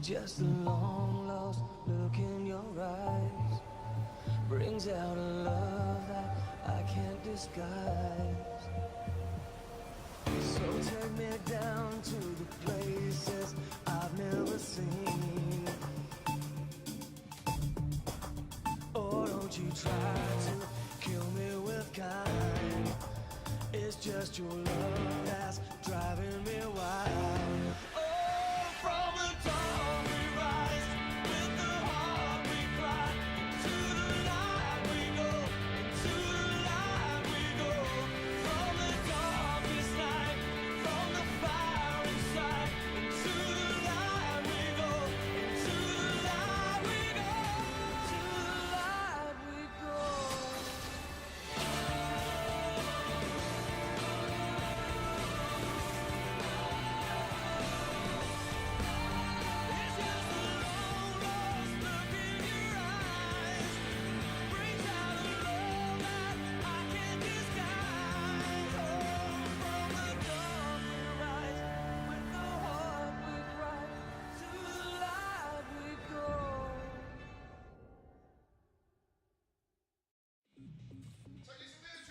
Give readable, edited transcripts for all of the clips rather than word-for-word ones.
Just a long lost look in your eyes brings out a love that I can't disguise. So take me down to the places I've never seen. Or don't you try to kill me with kind. It's just your love that's driving me wild. Oh, from the dawn we rise, with the heart we cry, into the light we go, into the light we go. From the darkest night, from the fire inside, into the light we go, into the light we go, into the light we go.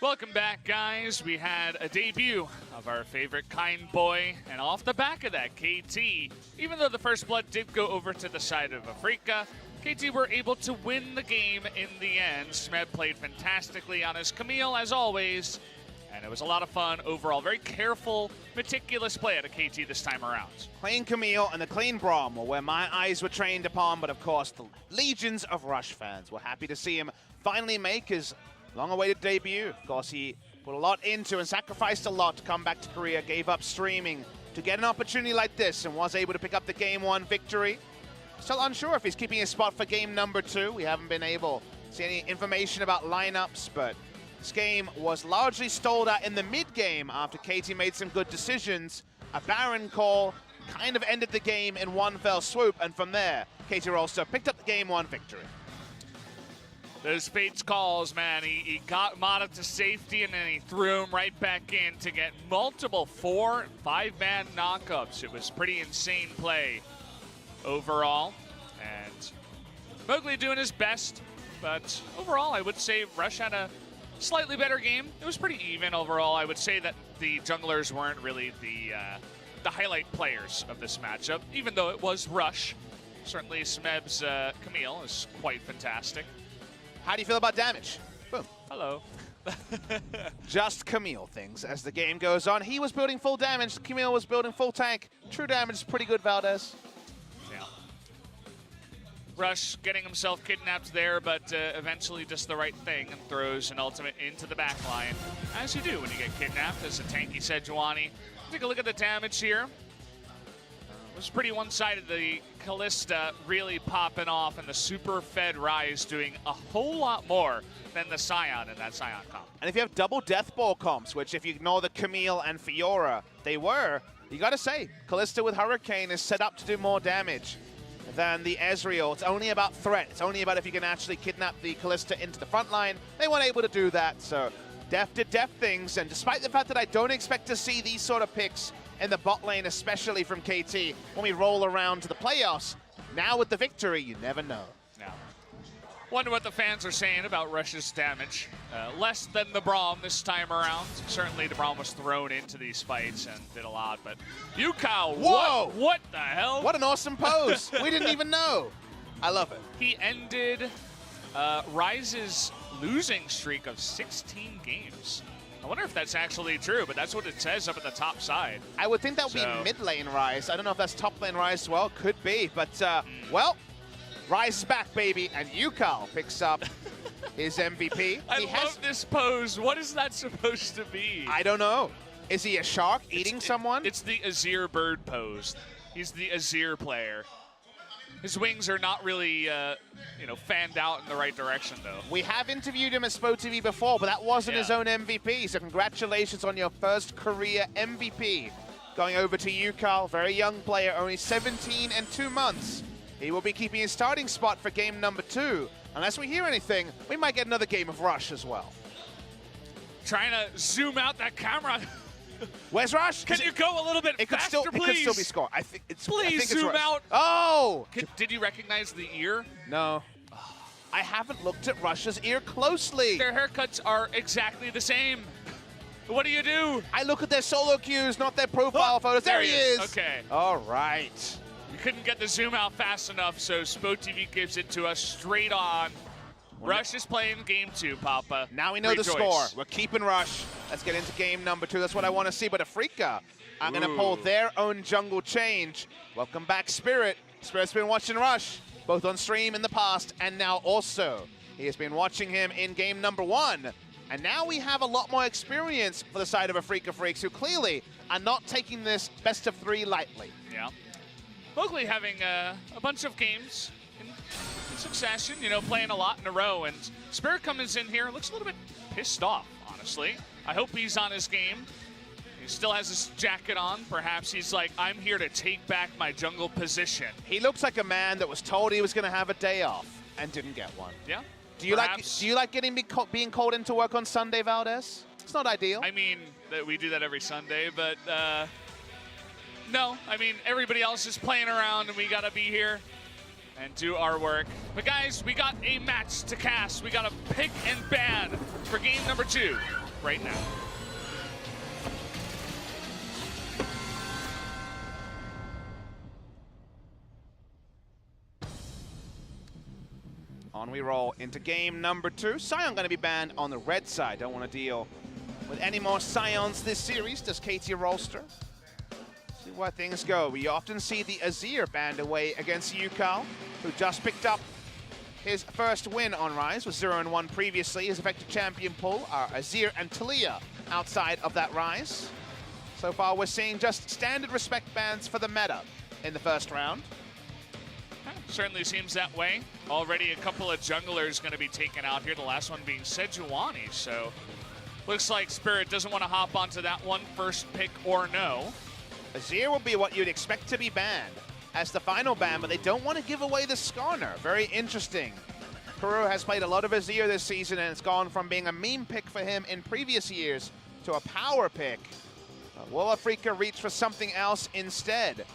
Welcome back, guys. We had a debut of our favorite kind boy, and off the back of that, KT, even though the first blood did go over to the side of Afreeca, KT were able to win the game in the end. Smeb played fantastically on his Camille, as always, and it was a lot of fun overall. Very careful, meticulous play out of KT this time around. Clean Camille and the clean Braum were where my eyes were trained upon, but of course the legions of Rush fans were happy to see him finally make his long-awaited debut. Of course, he put a lot into and sacrificed a lot to come back to Korea, gave up streaming to get an opportunity like this, and was able to pick up the Game 1 victory. Still unsure if he's keeping his spot for Game number 2. We haven't been able to see any information about lineups, but this game was largely stalled out in the mid-game after KT made some good decisions. A Baron call kind of ended the game in one fell swoop, and from there, KT Rolster picked up the Game 1 victory. Those Fates calls, man, he got Mata to safety and then he threw him right back in to get multiple 4- and 5-man knockups. It was pretty insane play overall. And Mowgli doing his best, but overall I would say Rush had a slightly better game. It was pretty even overall. I would say that the junglers weren't really the highlight players of this matchup, even though it was Rush. Certainly Smeb's Camille is quite fantastic. How do you feel about damage? Boom. Hello. Just Camille things as the game goes on. He was building full damage. Camille was building full tank. True damage is pretty good, Valdez. Yeah. Rush getting himself kidnapped there, but eventually just the right thing and throws an ultimate into the back line. As you do when you get kidnapped as a tanky Sejuani. Take a look at the damage here. It was pretty one-sided. The Kalista really popping off, and the super fed Rise doing a whole lot more than the Sion in that Sion comp. And if you have double Death Ball comps, which if you ignore the Camille and Fiora, they were, you gotta say, Kalista with Hurricane is set up to do more damage than the Ezreal. It's only about threat. It's only about if you can actually kidnap the Kalista into the front line. They weren't able to do that, so Def did Def things, and despite the fact that I don't expect to see these sort of picks in the bot lane, especially from KT, when we roll around to the playoffs, now with the victory, you never know. Now, wonder what the fans are saying about Rush's damage. Less than the Braum this time around. Certainly the Braum was thrown into these fights and did a lot, but Yukao, whoa! What the hell? What an awesome pose. We didn't even know. I love it. He ended Rise's losing streak of 16 games. I wonder if that's actually true, but that's what it says up at the top side. I would think that would be mid lane Rise. I don't know if that's top lane Rise as well. Could be, but well, Rise is back, baby, and Yukao picks up his MVP. I love this pose. What is that supposed to be? I don't know. Is he a shark eating someone? It's the Azir bird pose. He's the Azir player. His wings are not really, fanned out in the right direction, though. We have interviewed him at Spo TV before, but that wasn't his own MVP. So congratulations on your first career MVP. Going over to Yukao, very young player, only 17 and 2 months. He will be keeping his starting spot for game number 2. Unless we hear anything, we might get another game of Rush as well. Trying to zoom out that camera. Where's Rush? Can you go a little bit faster, please? It could still be score. I think it's. Please I think zoom it's Rush. out. Oh! Did you recognize the ear? No. I haven't looked at Rush's ear closely. Their haircuts are exactly the same. What do? I look at their solo cues, not their profile photos. There he is. Okay. All right. We couldn't get the zoom out fast enough, so SpoTV gives it to us straight on. Rush is playing game 2, Papa. Now we know Rejoice. the score. We're keeping Rush. Let's get into game number 2. That's what I want to see. But Afreeca are going to pull their own jungle change. Welcome back, Spirit. Spirit's been watching Rush, both on stream in the past and now also. He has been watching him in game number 1. And now we have a lot more experience for the side of Afreeca Freecs, who clearly are not taking this best of 3 lightly. Yeah. Mowgli having a bunch of games in succession, you know, playing a lot in a row. And Spirit comes in here, looks a little bit pissed off, honestly. I hope he's on his game. He still has his jacket on. Perhaps he's like, I'm here to take back my jungle position. He looks like a man that was told he was going to have a day off and didn't get one. Yeah. Do you like being called into work on Sunday, Valdez? It's not ideal. I mean, we do that every Sunday, but no. I mean, everybody else is playing around, and we got to be here and do our work. But guys, we got a match to cast. We got to pick and ban for game number 2 right now. On we roll into game number 2. Sion going to be banned on the red side. Don't want to deal with any more Sions this series. Does KT Rolster? See where things go. We often see the Azir banned away against Yukal, who just picked up his first win on Rise, was 0-1 previously. His effective champion pull are Azir and Talia outside of that Rise. So far we're seeing just standard respect bans for the meta in the first round. Certainly seems that way. Already a couple of junglers going to be taken out here, the last one being Sejuani. So looks like Spirit doesn't want to hop onto that one, first pick or no. Azir will be what you'd expect to be banned as the final ban, but they don't want to give away the Skarner. Very interesting. Kuro has played a lot of Azir this season, and it's gone from being a meme pick for him in previous years to a power pick. Will Afreeca reach for something else instead?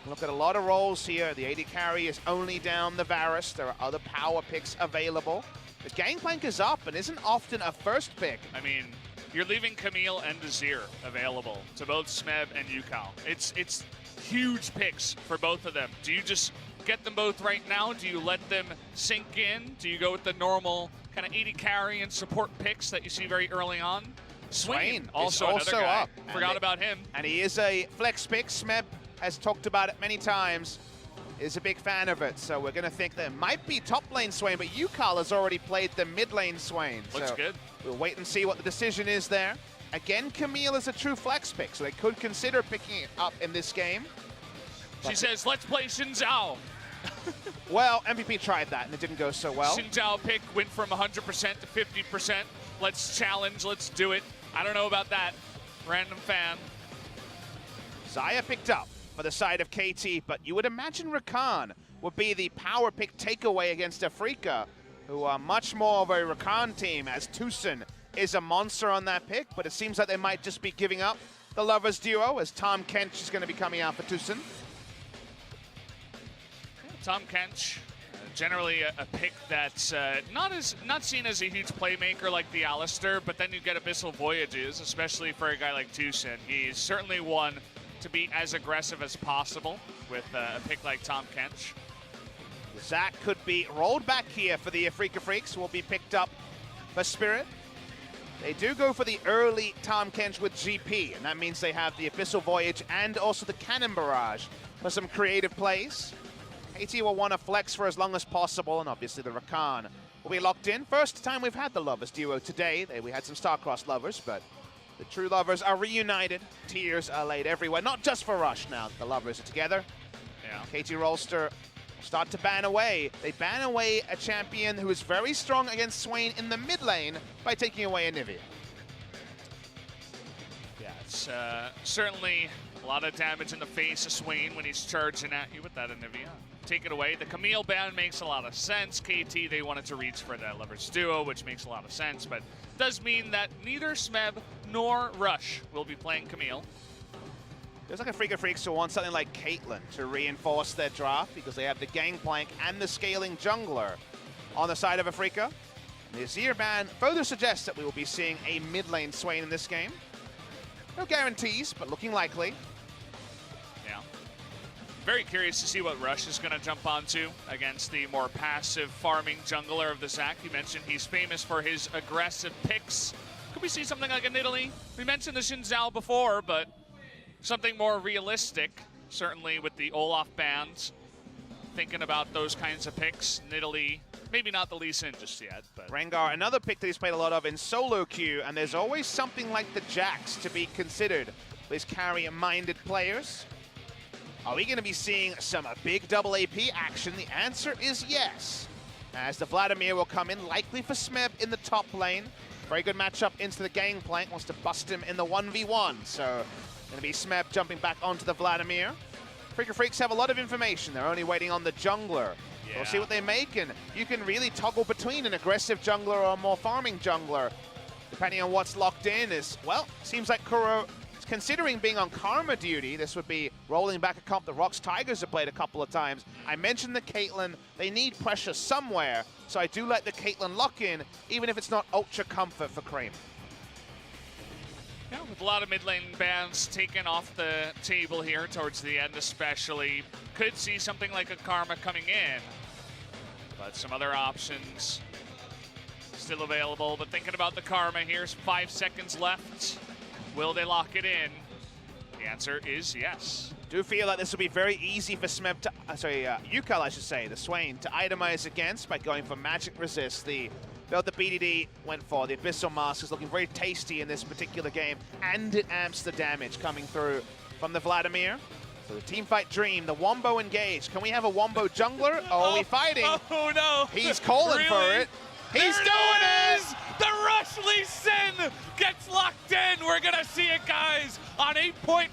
Look at a lot of roles here. The AD carry is only down the Varus. There are other power picks available. The Gangplank is up and isn't often a first pick. I mean, you're leaving Camille and Azir available to both Smeb and Yukal. It's huge picks for both of them. Do you just get them both right now? Do you let them sink in? Do you go with the normal kind of AD carry and support picks that you see very early on? Swain also another guy. Up. Forgot about him. And he is a flex pick. Smeb has talked about it many times, is a big fan of it. So we're going to think there might be top lane Swain, but Yukal has already played the mid lane Swain. Looks good. We'll wait and see what the decision is there. Again, Camille is a true flex pick, so they could consider picking it up in this game. She says, let's play Xin Zhao. Well, MVP tried that, and it didn't go so well. Xin Zhao pick went from 100% to 50%. Let's challenge, let's do it. I don't know about that. Random fan. Xayah picked up for the side of KT, but you would imagine Rakan would be the power pick takeaway against Afreeca, who are much more of a Rakan team, as Tucson is a monster on that pick, but it seems like they might just be giving up the Lovers duo, as Tom Kench is going to be coming out for Tucson. Tom Kench, generally a pick that's not seen as a huge playmaker like the Alistair, but then you get Abyssal Voyages, especially for a guy like Tucson. He's certainly one to be as aggressive as possible with a pick like Tom Kench. Zach could be rolled back here for the Afreeca Freecs, will be picked up for Spirit. They do go for the early Tom Kench with GP, and that means they have the Abyssal Voyage and also the Cannon Barrage for some creative plays. KT will want to flex for as long as possible, and obviously the Rakan will be locked in. First time we've had the Lovers duo today. We had some Star-Crossed Lovers, but the true Lovers are reunited. Tears are laid everywhere, not just for Rush now. The Lovers are together. Yeah. KT Rolster start to ban away. They ban away a champion who is very strong against Swain in the mid lane by taking away Anivia. Yeah, it's certainly a lot of damage in the face of Swain when he's charging at you with that Anivia. Take it away. The Camille ban makes a lot of sense. KT, they wanted to reach for that Lovers duo, which makes a lot of sense, but does mean that neither Smeb nor Rush will be playing Camille. Feels like Afreeca Freecs will want something like Caitlyn to reinforce their draft because they have the Gangplank and the scaling jungler on the side of Afreeca. The Azir ban further suggests that we will be seeing a mid lane Swain in this game. No guarantees, but looking likely. Yeah. Very curious to see what Rush is going to jump onto against the more passive farming jungler of the Zac. You mentioned he's famous for his aggressive picks. Could we see something like in Italy? We mentioned the Xin Zhao before, but something more realistic, certainly with the Olaf bans. Thinking about those kinds of picks. Nidalee, maybe not the Lee Sin just yet, but Rengar, another pick that he's played a lot of in solo queue, and there's always something like the Jax to be considered with carry-minded players. Are we going to be seeing some big double AP action? The answer is yes. As the Vladimir will come in, likely for Smeb in the top lane. Very good matchup into the Gangplank, wants to bust him in the 1v1, so going to be Smeb jumping back onto the Vladimir. Afreeca Freecs have a lot of information. They're only waiting on the jungler. Yeah. We'll see what they make, and you can really toggle between an aggressive jungler or a more farming jungler, depending on what's locked in. Well, seems like Kuro is considering being on Karma duty. This would be rolling back a comp the Rocks Tigers have played a couple of times. I mentioned the Caitlyn. They need pressure somewhere, so I do let the Caitlyn lock in, even if it's not ultra comfort for Kramer. Yeah, with a lot of mid lane bans taken off the table here towards the end especially. Could see something like a Karma coming in, but some other options still available. But thinking about the Karma, here's 5 seconds left. Will they lock it in? The answer is yes. Do feel like this will be very easy for Smeb to, Yukal, I should say, the Swain, to itemize against by going for Magic Resist. The build the BDD went for, the Abyssal Mask, is looking very tasty in this particular game, and it amps the damage coming through from the Vladimir. So the teamfight dream, the Wombo engaged. Can we have a Wombo jungler? Oh, are we fighting? Oh no! He's calling really? for it. He's there doing it! Is. The Rush Lee Sin gets locked in. We're gonna see it, guys, on 8.5.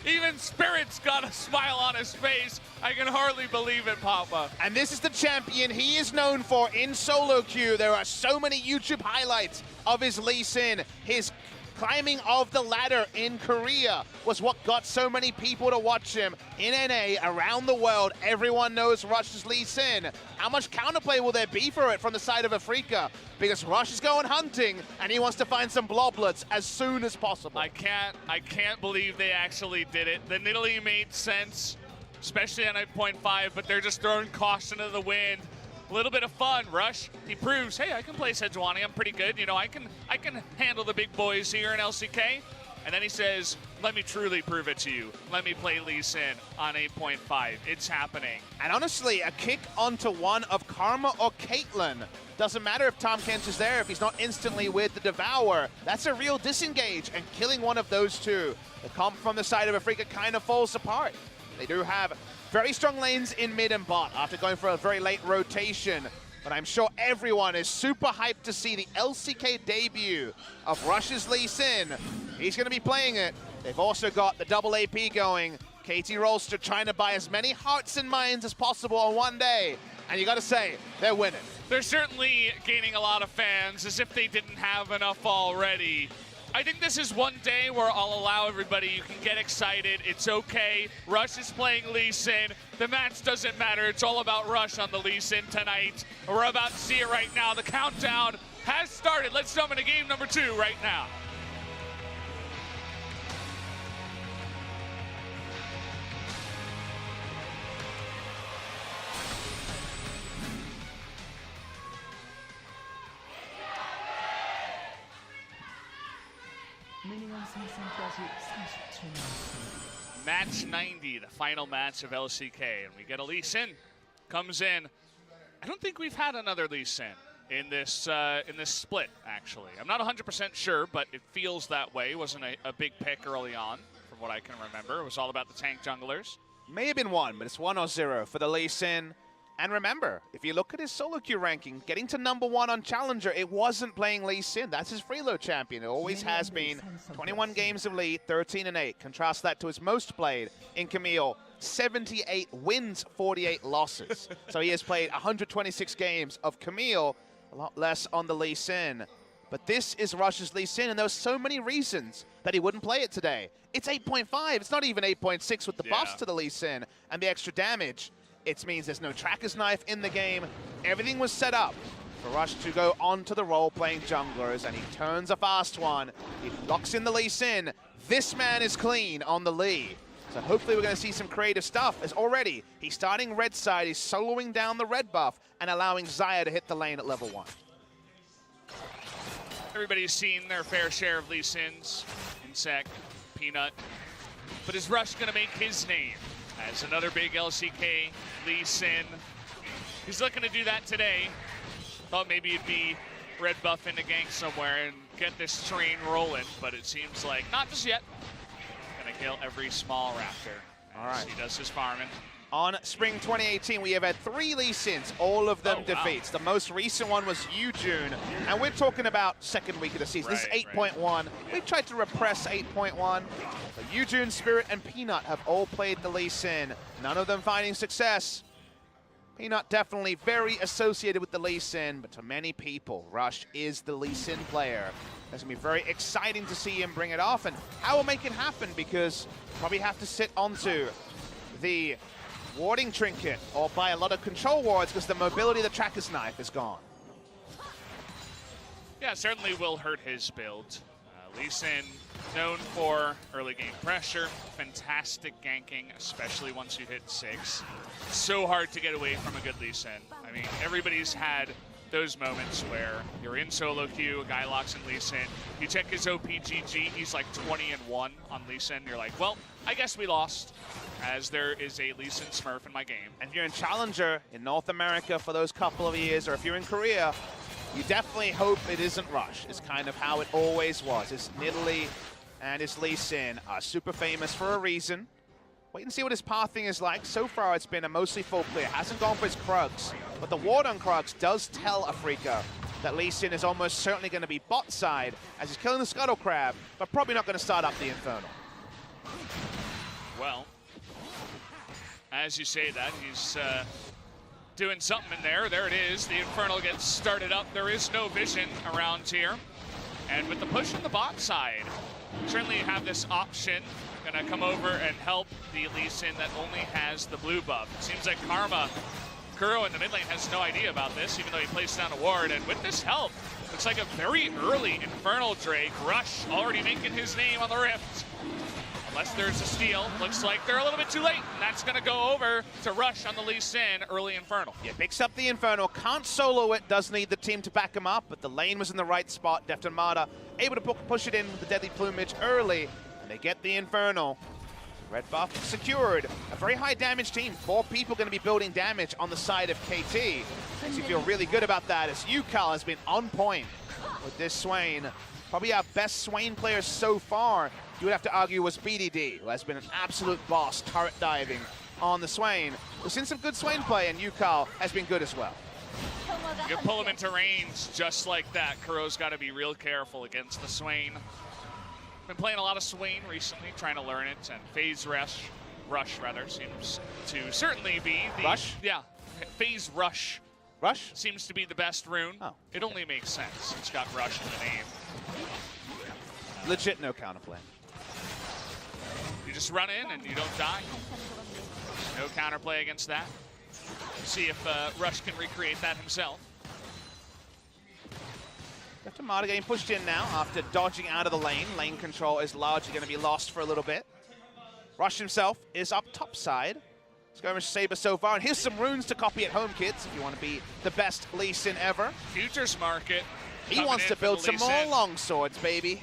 Even Spirit's got a smile on his face. I can hardly believe it, Papa. And this is the champion he is known for in solo queue. There are so many YouTube highlights of his Lee Sin. His climbing of the ladder in Korea was what got so many people to watch him. In NA, around the world, everyone knows Rush's Lee Sin. How much counterplay will there be for it from the side of Afreeca? Because Rush is going hunting, and he wants to find some bloblets as soon as possible. I can't believe they actually did it. The Nidalee made sense, especially on 8.5, but they're just throwing caution to the wind. A little bit of fun. Rush, he proves, hey, I can play Sejuani. I'm pretty good. You know, I can handle the big boys here in LCK. And then he says, let me truly prove it to you. Let me play Lee Sin on 8.5. It's happening. And honestly, a kick onto one of Karma or Caitlyn. Doesn't matter if Tahm Kench is there, if he's not instantly with the Devour. That's a real disengage, and killing one of those two. The comp from the side of Afreeca kind of falls apart. They do have very strong lanes in mid and bot after going for a very late rotation. But I'm sure everyone is super hyped to see the LCK debut of Rush's Lee Sin. He's going to be playing it. They've also got the double AP going. KT Rolster trying to buy as many hearts and minds as possible on one day. And you got to say, they're winning. They're certainly gaining a lot of fans, as if they didn't have enough already. I think this is one day where I'll allow everybody, you can get excited, it's okay. Rush is playing Lee Sin. The match doesn't matter, it's all about Rush on the Lee Sin tonight. We're about to see it right now. The countdown has started. Let's jump into game number 2 right now. Match 90, the final match of LCK, and we get a Lee Sin comes in. I don't think we've had another Lee Sin in this split, actually. I'm not 100% sure, but it feels that way. It wasn't a big pick early on, from what I can remember. It was all about the tank junglers. May have been 1, but it's 1 or 0 for the Lee Sin. And remember, if you look at his solo queue ranking, getting to #1 on Challenger, it wasn't playing Lee Sin. That's his freelo champion. It always has been. 21 games of lead, 13-8. Contrast that to his most played in Camille, 78 wins, 48 losses. So he has played 126 games of Camille, a lot less on the Lee Sin. But this is Rush's Lee Sin, and there were so many reasons that he wouldn't play it today. It's 8.5. It's not even 8.6 with the buffs to the Lee Sin and the extra damage. It means there's no Tracker's Knife in the game. Everything was set up for Rush to go on to the role-playing junglers, and he turns a fast one. He locks in the Lee Sin. This man is clean on the Lee. So hopefully we're going to see some creative stuff, as already he's starting red side, he's soloing down the red buff and allowing Xayah to hit the lane at level 1. Everybody's seen their fair share of Lee Sins, Insect, Peanut. But is Rush going to make his name as another big LCK Lee Sin? He's looking to do that today. Thought maybe it'd be red buff into gank somewhere and get this train rolling, but it seems like not just yet. Gonna kill every small raptor as he does his farming. On Spring 2018, we have had 3 Lee Sins, all of them defeats. The most recent one was Yujun, and we're talking about second week of the season. This is 8.1. We've tried to repress 8.1. But Yujun, Spirit, and Peanut have all played the Lee Sin. None of them finding success. Peanut definitely very associated with the Lee Sin, but to many people, Rush is the Lee Sin player. It's going to be very exciting to see him bring it off, and how we'll make it happen, because probably have to sit onto the warding trinket or buy a lot of control wards because the mobility of the Tracker's Knife is gone. Yeah, certainly will hurt his build. Lee Sin, known for early game pressure, fantastic ganking, especially once you hit 6. So hard to get away from a good Lee Sin. I mean, everybody's had those moments where you're in solo queue, a guy locks in Lee Sin, you check his OPGG, he's like 20-1 on Lee Sin, you're like, well, I guess we lost, as there is a Lee Sin Smurf in my game. And if you're in Challenger in North America for those couple of years, or if you're in Korea, you definitely hope it isn't Rush. It's kind of how it always was. It's Nidalee and his Lee Sin are super famous for a reason. Wait and see what his pathing is like. So far, it's been a mostly full clear. Hasn't gone for his Krugs, but the ward on Krugs does tell Afreeca that Lee Sin is almost certainly going to be bot side as he's killing the Scuttle Crab, but probably not going to start up the Infernal. Well, as you say that, he's doing something in there. There it is. The Infernal gets started up. There is no vision around here. And with the push on the bot side, certainly have this option. Gonna come over and help the Lee Sin that only has the blue buff. It seems like Karma, Kuro in the mid lane has no idea about this, even though he placed down a ward. And with this help, looks like a very early Infernal Drake. Rush already making his name on the Rift. Unless there's a steal, looks like they're a little bit too late. And that's gonna go over to Rush on the Lee Sin early Infernal. Yeah, picks up the Infernal, can't solo it, does need the team to back him up, but the lane was in the right spot. Deft and Mata able to push it in with the Deadly Plumage early, and they get the Infernal. Red buff secured. A very high damage team. 4 people going to be building damage on the side of KT. Makes you feel really good about that, as Yukal has been on point with this Swain. Probably our best Swain player so far, you would have to argue, was BDD, who has been an absolute boss turret diving on the Swain. We've seen some good Swain play, and Yukal has been good as well. You can pull him into range just like that. Kuro's got to be real careful against the Swain. Been playing a lot of Swain recently, trying to learn it, and Phase Rush seems to certainly be the... Rush? Yeah, Phase Rush. Rush? Seems to be the best rune. Oh. It only makes sense. It's got Rush in the name. Legit no counterplay. You just run in and you don't die. No counterplay against that. See if Rush can recreate that himself. Deft and Mata getting pushed in now after dodging out of the lane. Lane control is largely going to be lost for a little bit. Rush himself is up top side. Skirmish Saber so far, and here's some runes to copy at home, kids, if you want to be the best Lee Sin ever. Futures market. He wants to build some more long swords, baby.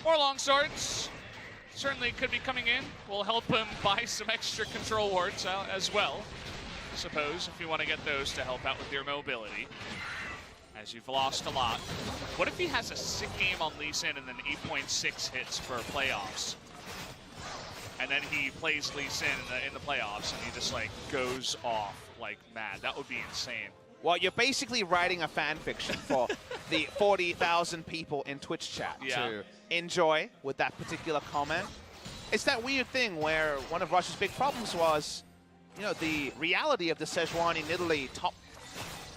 More long swords. Certainly could be coming in. We'll help him buy some extra control wards out as well, I suppose, if you want to get those to help out with your mobility, as you've lost a lot. What if he has a sick game on Lee Sin and then 8.6 hits for playoffs? And then he plays Lee Sin in the playoffs and he just like goes off like mad. That would be insane. Well, you're basically writing a fan fiction for the 40,000 people in Twitch chat to enjoy with that particular comment. It's that weird thing where one of Rush's big problems was, you know, the reality of the Sejuani Nidalee top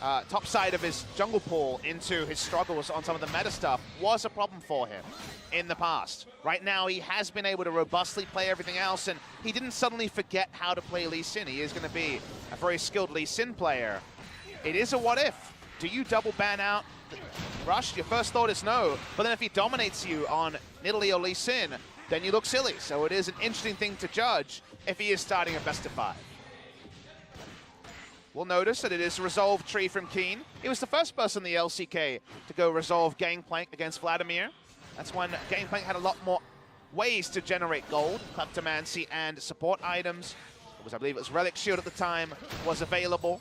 top side of his jungle pool into his struggles on some of the meta stuff was a problem for him in the past. Right now, he has been able to robustly play everything else, and he didn't suddenly forget how to play Lee Sin. He is going to be a very skilled Lee Sin player. It is a what if. Do you double ban out Rush? Your first thought is no, but then if he dominates you on Nidalee or Lee Sin, then you look silly. So it is an interesting thing to judge if he is starting a best of 5. We'll notice that it is a Resolve tree from Keen. He was the first person in the LCK to go Resolve Gangplank against Vladimir. That's when Gangplank had a lot more ways to generate gold, Kleptomancy, and support items. I believe it was Relic Shield at the time was available.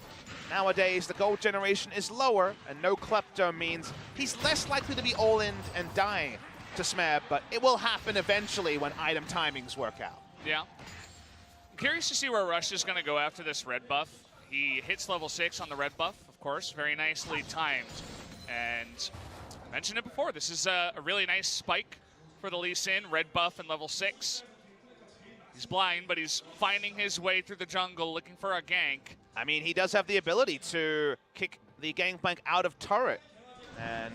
Nowadays, the gold generation is lower, and no Klepto means he's less likely to be all-in and die to Smeb, but it will happen eventually when item timings work out. Yeah. I'm curious to see where Rush is going to go after this red buff. He hits level 6 on the red buff, of course, very nicely timed. And I mentioned it before, this is a really nice spike for the Lee Sin, red buff and level 6. He's blind, but he's finding his way through the jungle, looking for a gank. I mean, he does have the ability to kick the Gangplank out of turret, and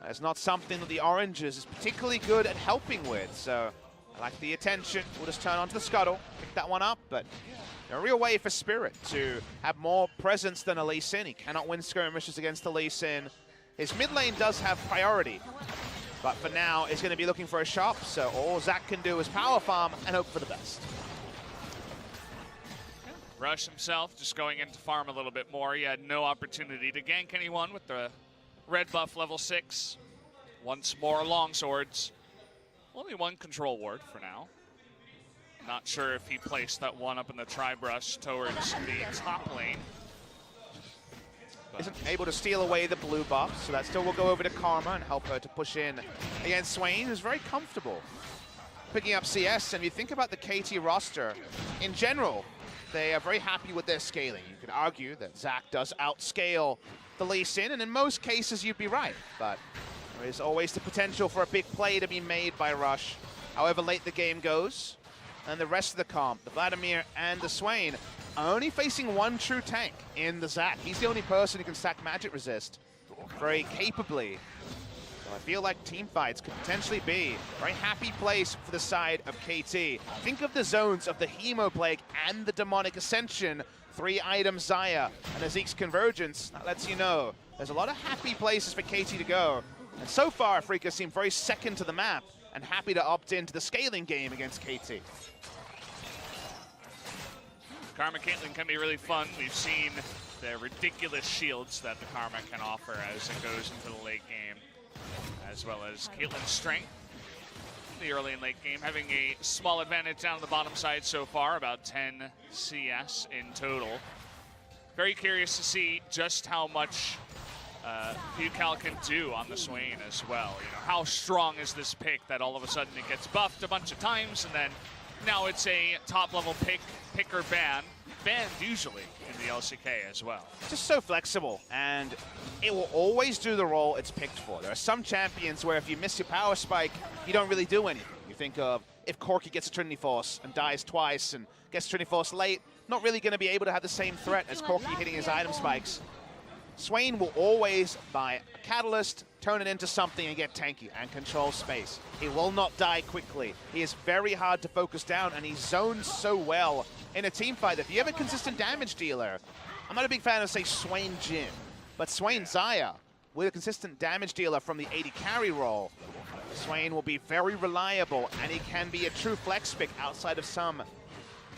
that's not something that the Oranges is particularly good at helping with, so I like the attention. We'll just turn onto the scuttle, pick that one up, but a real way for Spirit to have more presence than a Lee Sin. He cannot win skirmishes against the Lee Sin. His mid lane does have priority, but for now, is going to be looking for a shop, so all Zach can do is power farm and hope for the best. Rush himself just going in to farm a little bit more. He had no opportunity to gank anyone with the red buff level 6. Once more longswords. Only one control ward for now. Not sure if he placed that one up in the tri-brush towards the top lane. But isn't able to steal away the blue buff, so that still will go over to Karma and help her to push in against Swain, who's very comfortable picking up CS. And if you think about the KT roster, in general, they are very happy with their scaling. You could argue that Zach does outscale the Lee Sin, and in most cases you'd be right, but there is always the potential for a big play to be made by Rush, however late the game goes. And the rest of the comp, the Vladimir and the Swain, are only facing one true tank in the Zach. He's the only person who can stack magic resist very capably. So I feel like teamfights could potentially be a very happy place for the side of KT. Think of the zones of the Hemoplague and the Demonic Ascension, 3-item Xayah, and a Zeke's Convergence. That lets you know there's a lot of happy places for KT to go. And so far, Afreeca seem very second to the map and happy to opt into the scaling game against KT. Karma Caitlyn can be really fun. We've seen the ridiculous shields that the Karma can offer as it goes into the late game, as well as Caitlyn's strength in the early and late game, having a small advantage down the bottom side so far, about 10 CS in total. Very curious to see just how much Fucal can do on the Swain as well. You know, how strong is this pick that all of a sudden it gets buffed a bunch of times and then now it's a top-level pick or banned usually in the LCK as well. Just so flexible, and it will always do the role it's picked for. There are some champions where if you miss your power spike, you don't really do anything. You think of if Corki gets a Trinity Force and dies twice and gets Trinity Force late, not really going to be able to have the same threat as Corki hitting his item spikes. Swain will always buy a catalyst, turn it into something and get tanky and control space. He will not die quickly. He is very hard to focus down, and he zones so well in a team fight. If you have a consistent damage dealer, I'm not a big fan of, say, Swain Jhin, but Swain Xayah, with a consistent damage dealer from the 80 carry role, Swain will be very reliable, and he can be a true flex pick outside of some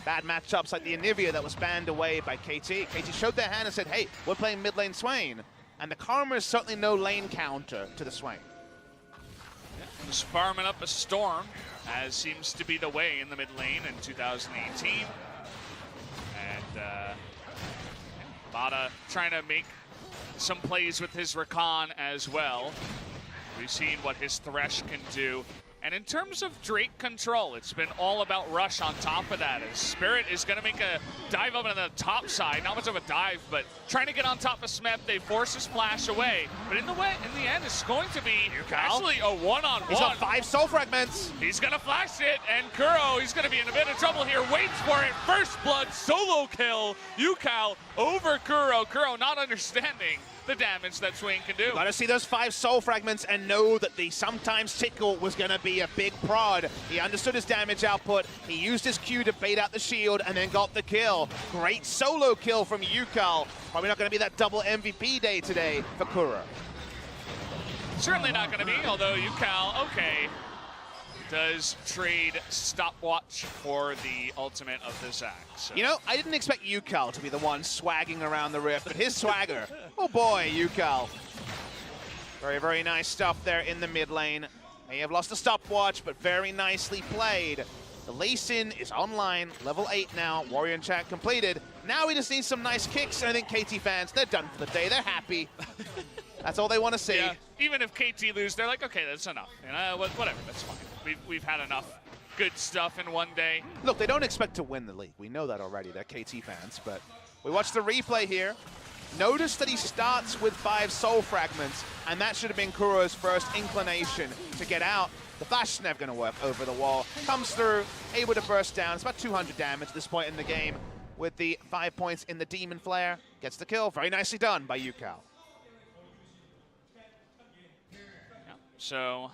bad matchups like the Anivia that was banned away by KT. KT showed their hand and said, hey, we're playing mid lane Swain. And the Karma is certainly no lane counter to the Swain. Yeah, just farming up a Storm, as seems to be the way in the mid lane in 2018. And Bada trying to make some plays with his Rakan as well. We've seen what his Thresh can do And in terms of Drake control, it's been all about Rush on top of that. As Spirit is going to make a dive up on the top side. Not much of a dive, but trying to get on top of Smeb. They force his flash away. But in the end, it's going to be actually a one-on-one. He's got 5 soul fragments. He's going to flash it, and Kuro, he's going to be in a bit of trouble here. Waits for it. First blood, solo kill. Yucal over Kuro. Kuro not understanding the damage that Swain can do. Gotta see those 5 soul fragments and know that the sometimes tickle was gonna be a big prod. He understood his damage output, he used his Q to bait out the shield and then got the kill. Great solo kill from Yucal. Probably not gonna be that double MVP day today for Kuro. Certainly not gonna be, although Yucal, okay, does trade stopwatch for the ultimate of the Zac. So. You know, I didn't expect Yucal to be the one swagging around the rift, but his swagger, oh boy, Yucal. Very, very nice stuff there in the mid lane. May have lost a stopwatch, but very nicely played. The Lee Sin is online, level 8 now, Warrior and Chat completed. Now we just need some nice kicks, and I think KT fans, they're done for the day, they're happy. That's all they want to see. Yeah, even if KT lose, they're like, okay, that's enough. You know, whatever, that's fine. We've had enough good stuff in one day. Look, they don't expect to win the league. We know that already. They're KT fans, but we watched the replay here. Notice that he starts with 5 soul fragments, and that should have been Kuro's first inclination to get out. The flash is never going to work over the wall. Comes through, able to burst down. It's about 200 damage at this point in the game with the 5 points in the Demon Flare. Gets the kill. Very nicely done by Yucal. Yeah, so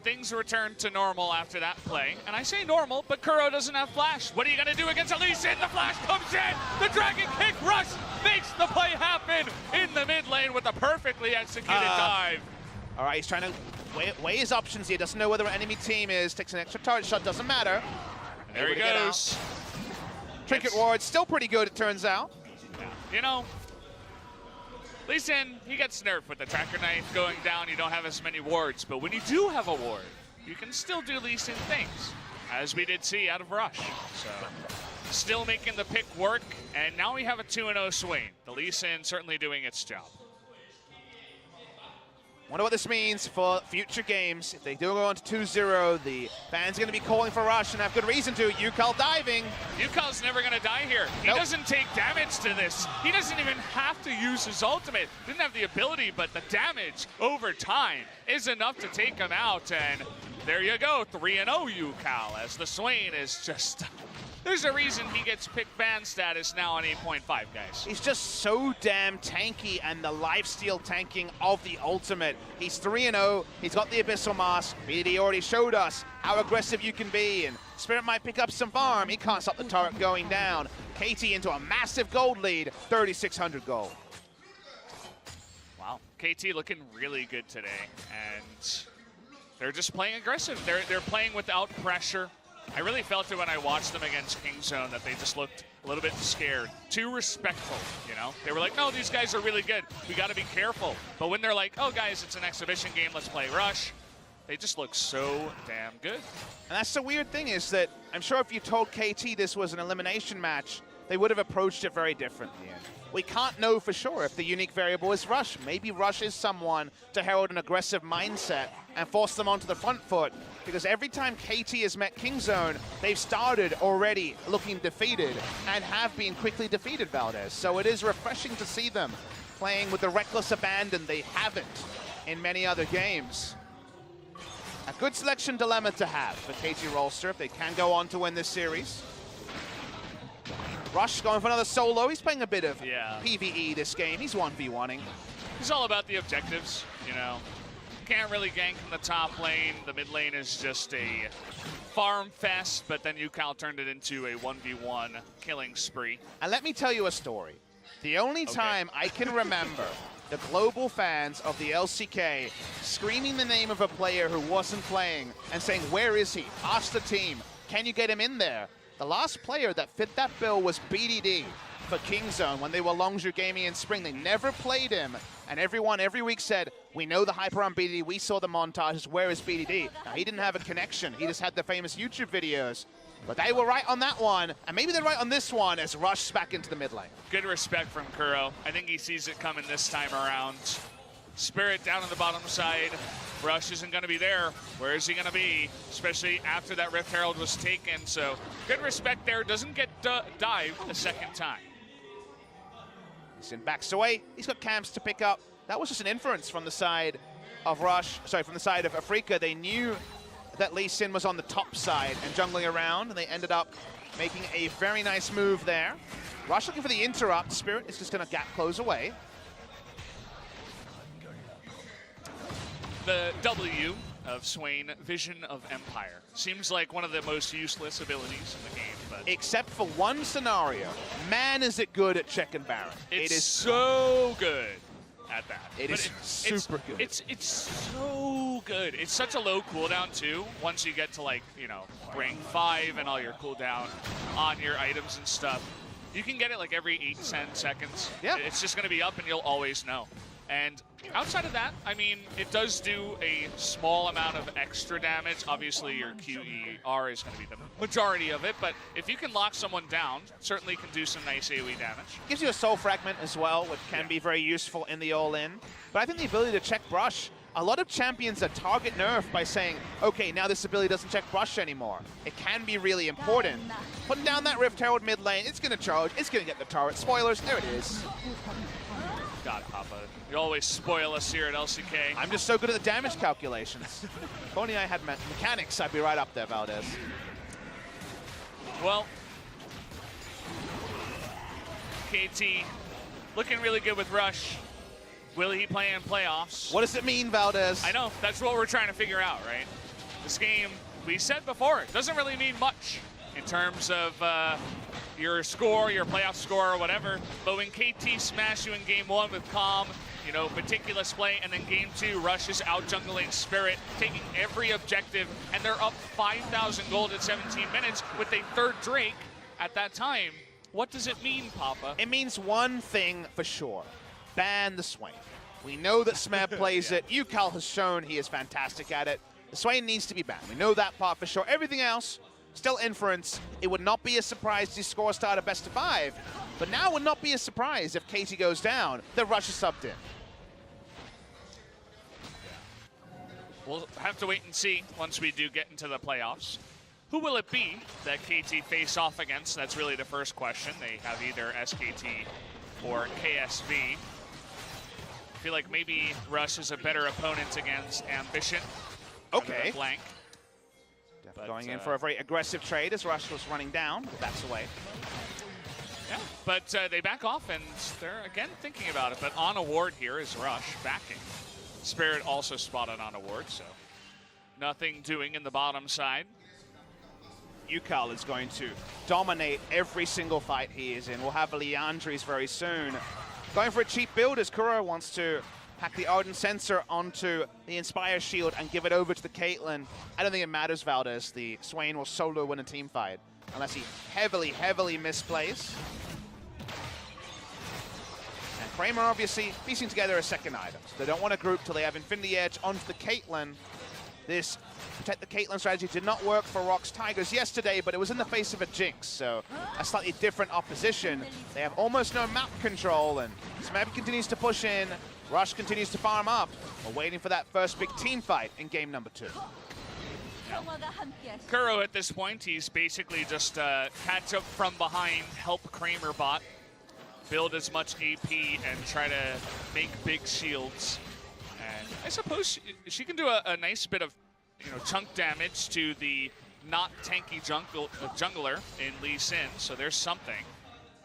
things return to normal after that play. And I say normal, but Kuro doesn't have flash. What are you going to do against Lee Sin? The flash comes in. The dragon kick rush makes the play happen in the mid lane with a perfectly executed dive. All right, he's trying to weigh his options here. Doesn't know whether an enemy team is. Takes an extra target shot. Doesn't matter. There he goes. Trinket ward, still pretty good, it turns out. Yeah. You know, Lee Sin, he gets nerfed with the tracker knife going down. You don't have as many wards, but when you do have a ward, you can still do Lee Sin things, as we did see out of Rush. So, still making the pick work, and now we have a 2-0 Swain. The Lee Sin certainly doing its job. Wonder what this means for future games. If they do go on to 2-0, the fans are going to be calling for Rush and have good reason to. Yucal diving. Yucal's never going to die here. He doesn't take damage to this. He doesn't even have to use his ultimate. Didn't have the ability, but the damage over time is enough to take him out. And there you go, 3-0 Yucal, as the Swain is just... There's a reason he gets pick ban status now on 8.5, guys. He's just so damn tanky, and the lifesteal tanking of the ultimate. He's 3-0, he's got the Abyssal Mask. BD already showed us how aggressive you can be, and Spirit might pick up some farm. He can't stop the turret going down. KT into a massive gold lead, 3,600 gold. Wow, KT looking really good today, and they're just playing aggressive. They're playing without pressure. I really felt it when I watched them against Kingzone that they just looked a little bit scared, too respectful, you know? They were like, no, these guys are really good. We got to be careful. But when they're like, oh, guys, it's an exhibition game, let's play Rush, they just look so damn good. And that's the weird thing is that I'm sure if you told KT this was an elimination match, they would have approached it very differently. And we can't know for sure if the unique variable is Rush. Maybe Rush is someone to herald an aggressive mindset and force them onto the front foot. Because every time KT has met Kingzone, they've started already looking defeated and have been quickly defeated, Valdez. So it is refreshing to see them playing with the reckless abandon they haven't in many other games. A good selection dilemma to have for KT Rolster if they can go on to win this series. Rush going for another solo. He's playing a bit of PvE this game. He's 1v1ing. He's all about the objectives, you know. Can't really gank in the top lane. The mid lane is just a farm fest, but then Yucal turned it into a 1v1 killing spree. And let me tell you a story. The only time I can remember the global fans of the LCK screaming the name of a player who wasn't playing and saying, where is he? Ask the team, can you get him in there? The last player that fit that bill was BDD for Kingzone when they were Longzhou Gaming in spring. They never played him, and everyone every week said, we know the hype around BDD, we saw the montages, where is BDD? Now, he didn't have a connection, he just had the famous YouTube videos. But they were right on that one, and maybe they're right on this one as Rush's back into the mid lane. Good respect from Kuro. I think he sees it coming this time around. Spirit down on the bottom side. Rush isn't going to be there. Where is he going to be? Especially after that Rift Herald was taken. So good respect there. Doesn't get dived a second time. Sin backs away. He's got camps to pick up. That was just an inference from the side of Rush. Sorry, from the side of Afreeca. They knew that Lee Sin was on the top side and jungling around, and they ended up making a very nice move there. Rush looking for the interrupt. Spirit is just going to gap close away. The W of Swain, Vision of Empire. Seems like one of the most useless abilities in the game. But except for one scenario. Man, is it good at check and Baron. It is so good at that. It is super good. It's so good. It's such a low cooldown too. Once you get to like, you know, rank 5 and all your cooldown on your items and stuff. You can get it like every 8-10 seconds. Yeah. It's just going to be up and you'll always know. And outside of that, I mean, it does do a small amount of extra damage. Obviously, your QER is going to be the majority of it, but if you can lock someone down, certainly can do some nice AoE damage. Gives you a soul fragment as well, which can be very useful in the all-in. But I think the ability to check brush, a lot of champions are target nerfed by saying, okay, now this ability doesn't check brush anymore. It can be really important. Putting down that Rift Herald mid lane, it's going to charge, it's going to get the turret. Spoilers, there it is. God, Papa, you always spoil us here at LCK. I'm just so good at the damage calculations. If only I had mechanics, I'd be right up there, Valdez. Well, KT looking really good with Rush. Will he play in playoffs? What does it mean, Valdez? I know, that's what we're trying to figure out, right? This game, we said before, it doesn't really mean much in terms of your score, your playoff score, or whatever. But when KT smash you in game 1 with Calm, you know, meticulous play, and then game 2, Rush is out jungling Spirit, taking every objective, and they're up 5,000 gold at 17 minutes with a third Drake at that time. What does it mean, Papa? It means one thing for sure. Ban the Swain. We know that Smeb plays it. Ukal has shown he is fantastic at it. The Swain needs to be banned. We know that part for sure. Everything else, still inference. It would not be a surprise to score start a best of 5. But now it would not be a surprise if KT goes down. The Rush is subbed in. We'll have to wait and see once we do get into the playoffs. Who will it be that KT face off against? That's really the first question. They have either SKT or KSV. I feel like maybe Rush is a better opponent against Ambition. Okay. Blank. But, going in for a very aggressive trade as Rush was running down. Backs away. Yeah, but they back off and they're again thinking about it. But on a ward here is Rush backing. Spirit also spotted on a ward, so nothing doing in the bottom side. Ukal is going to dominate every single fight he is in. We'll have Leandries very soon. Going for a cheap build as Kuro wants to hack the Ardent Sensor onto the Inspire Shield and give it over to the Caitlyn. I don't think it matters, Valdez. The Swain will solo win a team fight unless he heavily, heavily misplays. And Kramer obviously piecing together a second item. So they don't want to group till they have Infinity Edge onto the Caitlyn. This protect the Caitlyn strategy did not work for Rock's Tigers yesterday, but it was in the face of a Jinx, so a slightly different opposition. They have almost no map control, and Smeb continues to push in. Rush continues to farm up. We're waiting for that first big team fight in game number 2. Kuro at this point, he's basically just catch up from behind, help Kramer bot, build as much AP, and try to make big shields. And I suppose she can do a nice bit of, you know, chunk damage to the not tanky jungler in Lee Sin, so there's something.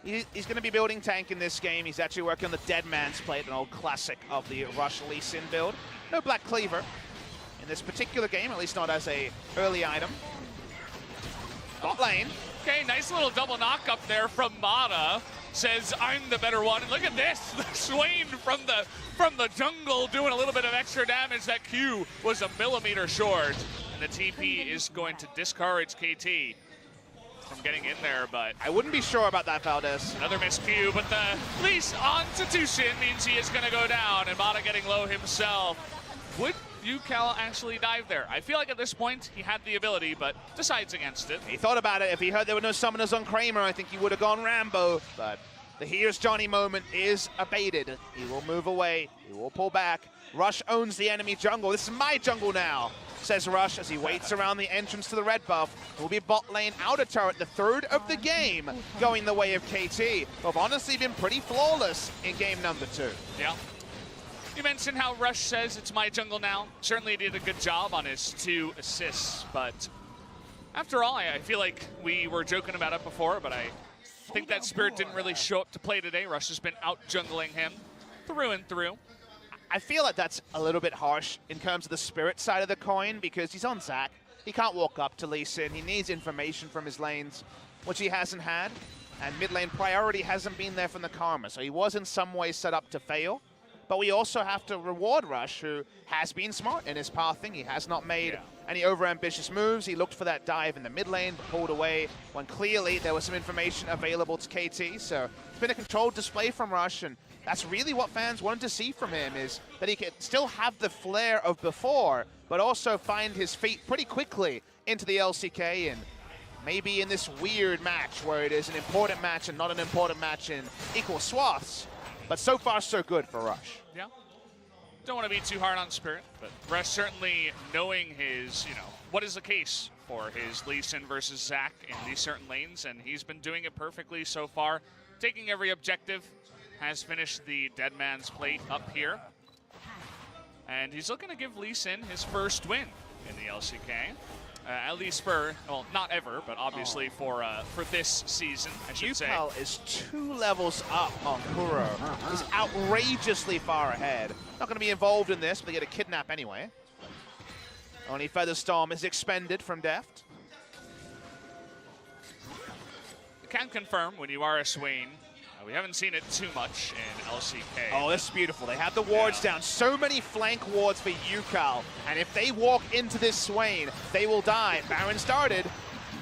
He's going to be building tank in this game. He's actually working on the Dead Man's Plate, an old classic of the Rush Lee Sin build. No Black Cleaver in this particular game, at least not as a early item. Bot lane. Okay, nice little double knock up there from Mata. Says, I'm the better one. And look at this, the Swain from the jungle doing a little bit of extra damage. That Q was a millimeter short. And the TP is going to discourage KT from getting in there, but I wouldn't be sure about that, Valdez. Another miscue, but the least Constitution means he is going to go down, and Mata getting low himself. Would Ukal actually dive there? I feel like at this point he had the ability, but decides against it. He thought about it. If he heard there were no summoners on Kramer, I think he would have gone Rambo, but The Here's Johnny moment is abated. He will move away. He will pull back. Rush owns the enemy jungle. This is my jungle now, says Rush as he waits around the entrance to the red buff. It will be bot lane outer turret, the third of the game, going the way of KT, who have honestly been pretty flawless in game number 2. Yeah. You mentioned how Rush says it's my jungle now. Certainly did a good job on his 2 assists, but after all, I feel like we were joking about it before, but I think that spirit didn't really show up to play today. Rush has been out jungling him through and through. I feel like that's a little bit harsh in terms of the spirit side of the coin because he's on Zac. He can't walk up to Lee Sin. He needs information from his lanes, which he hasn't had. And mid lane priority hasn't been there from the Karma, so he was in some way set up to fail. But we also have to reward Rush, who has been smart in his pathing. He has not made any overambitious moves. He looked for that dive in the mid lane, but pulled away when clearly there was some information available to KT. So it's been a controlled display from Rush, and that's really what fans wanted to see from him, is that he could still have the flair of before, but also find his feet pretty quickly into the LCK, and maybe in this weird match where it is an important match and not an important match in equal swaths. But so far, so good for Rush. Yeah. Don't want to be too hard on Spirit, but Rush certainly knowing his, what is the case for his Lee Sin versus Zac in these certain lanes, and he's been doing it perfectly so far. Taking every objective, has finished the Dead Man's Plate up here. And he's looking to give Lee Sin his first win in the LCK. At least for, well, not ever, but obviously for this season, I should say. UPEL is 2 levels up on Kuro. He's outrageously far ahead. Not going to be involved in this, but they get a kidnap anyway. Only Featherstorm is expended from Deft. I can confirm when you are a Swain, we haven't seen it too much in LCK. Oh, this is beautiful. They have the wards down. So many flank wards for UCAL. And if they walk into this Swain, they will die. Baron started.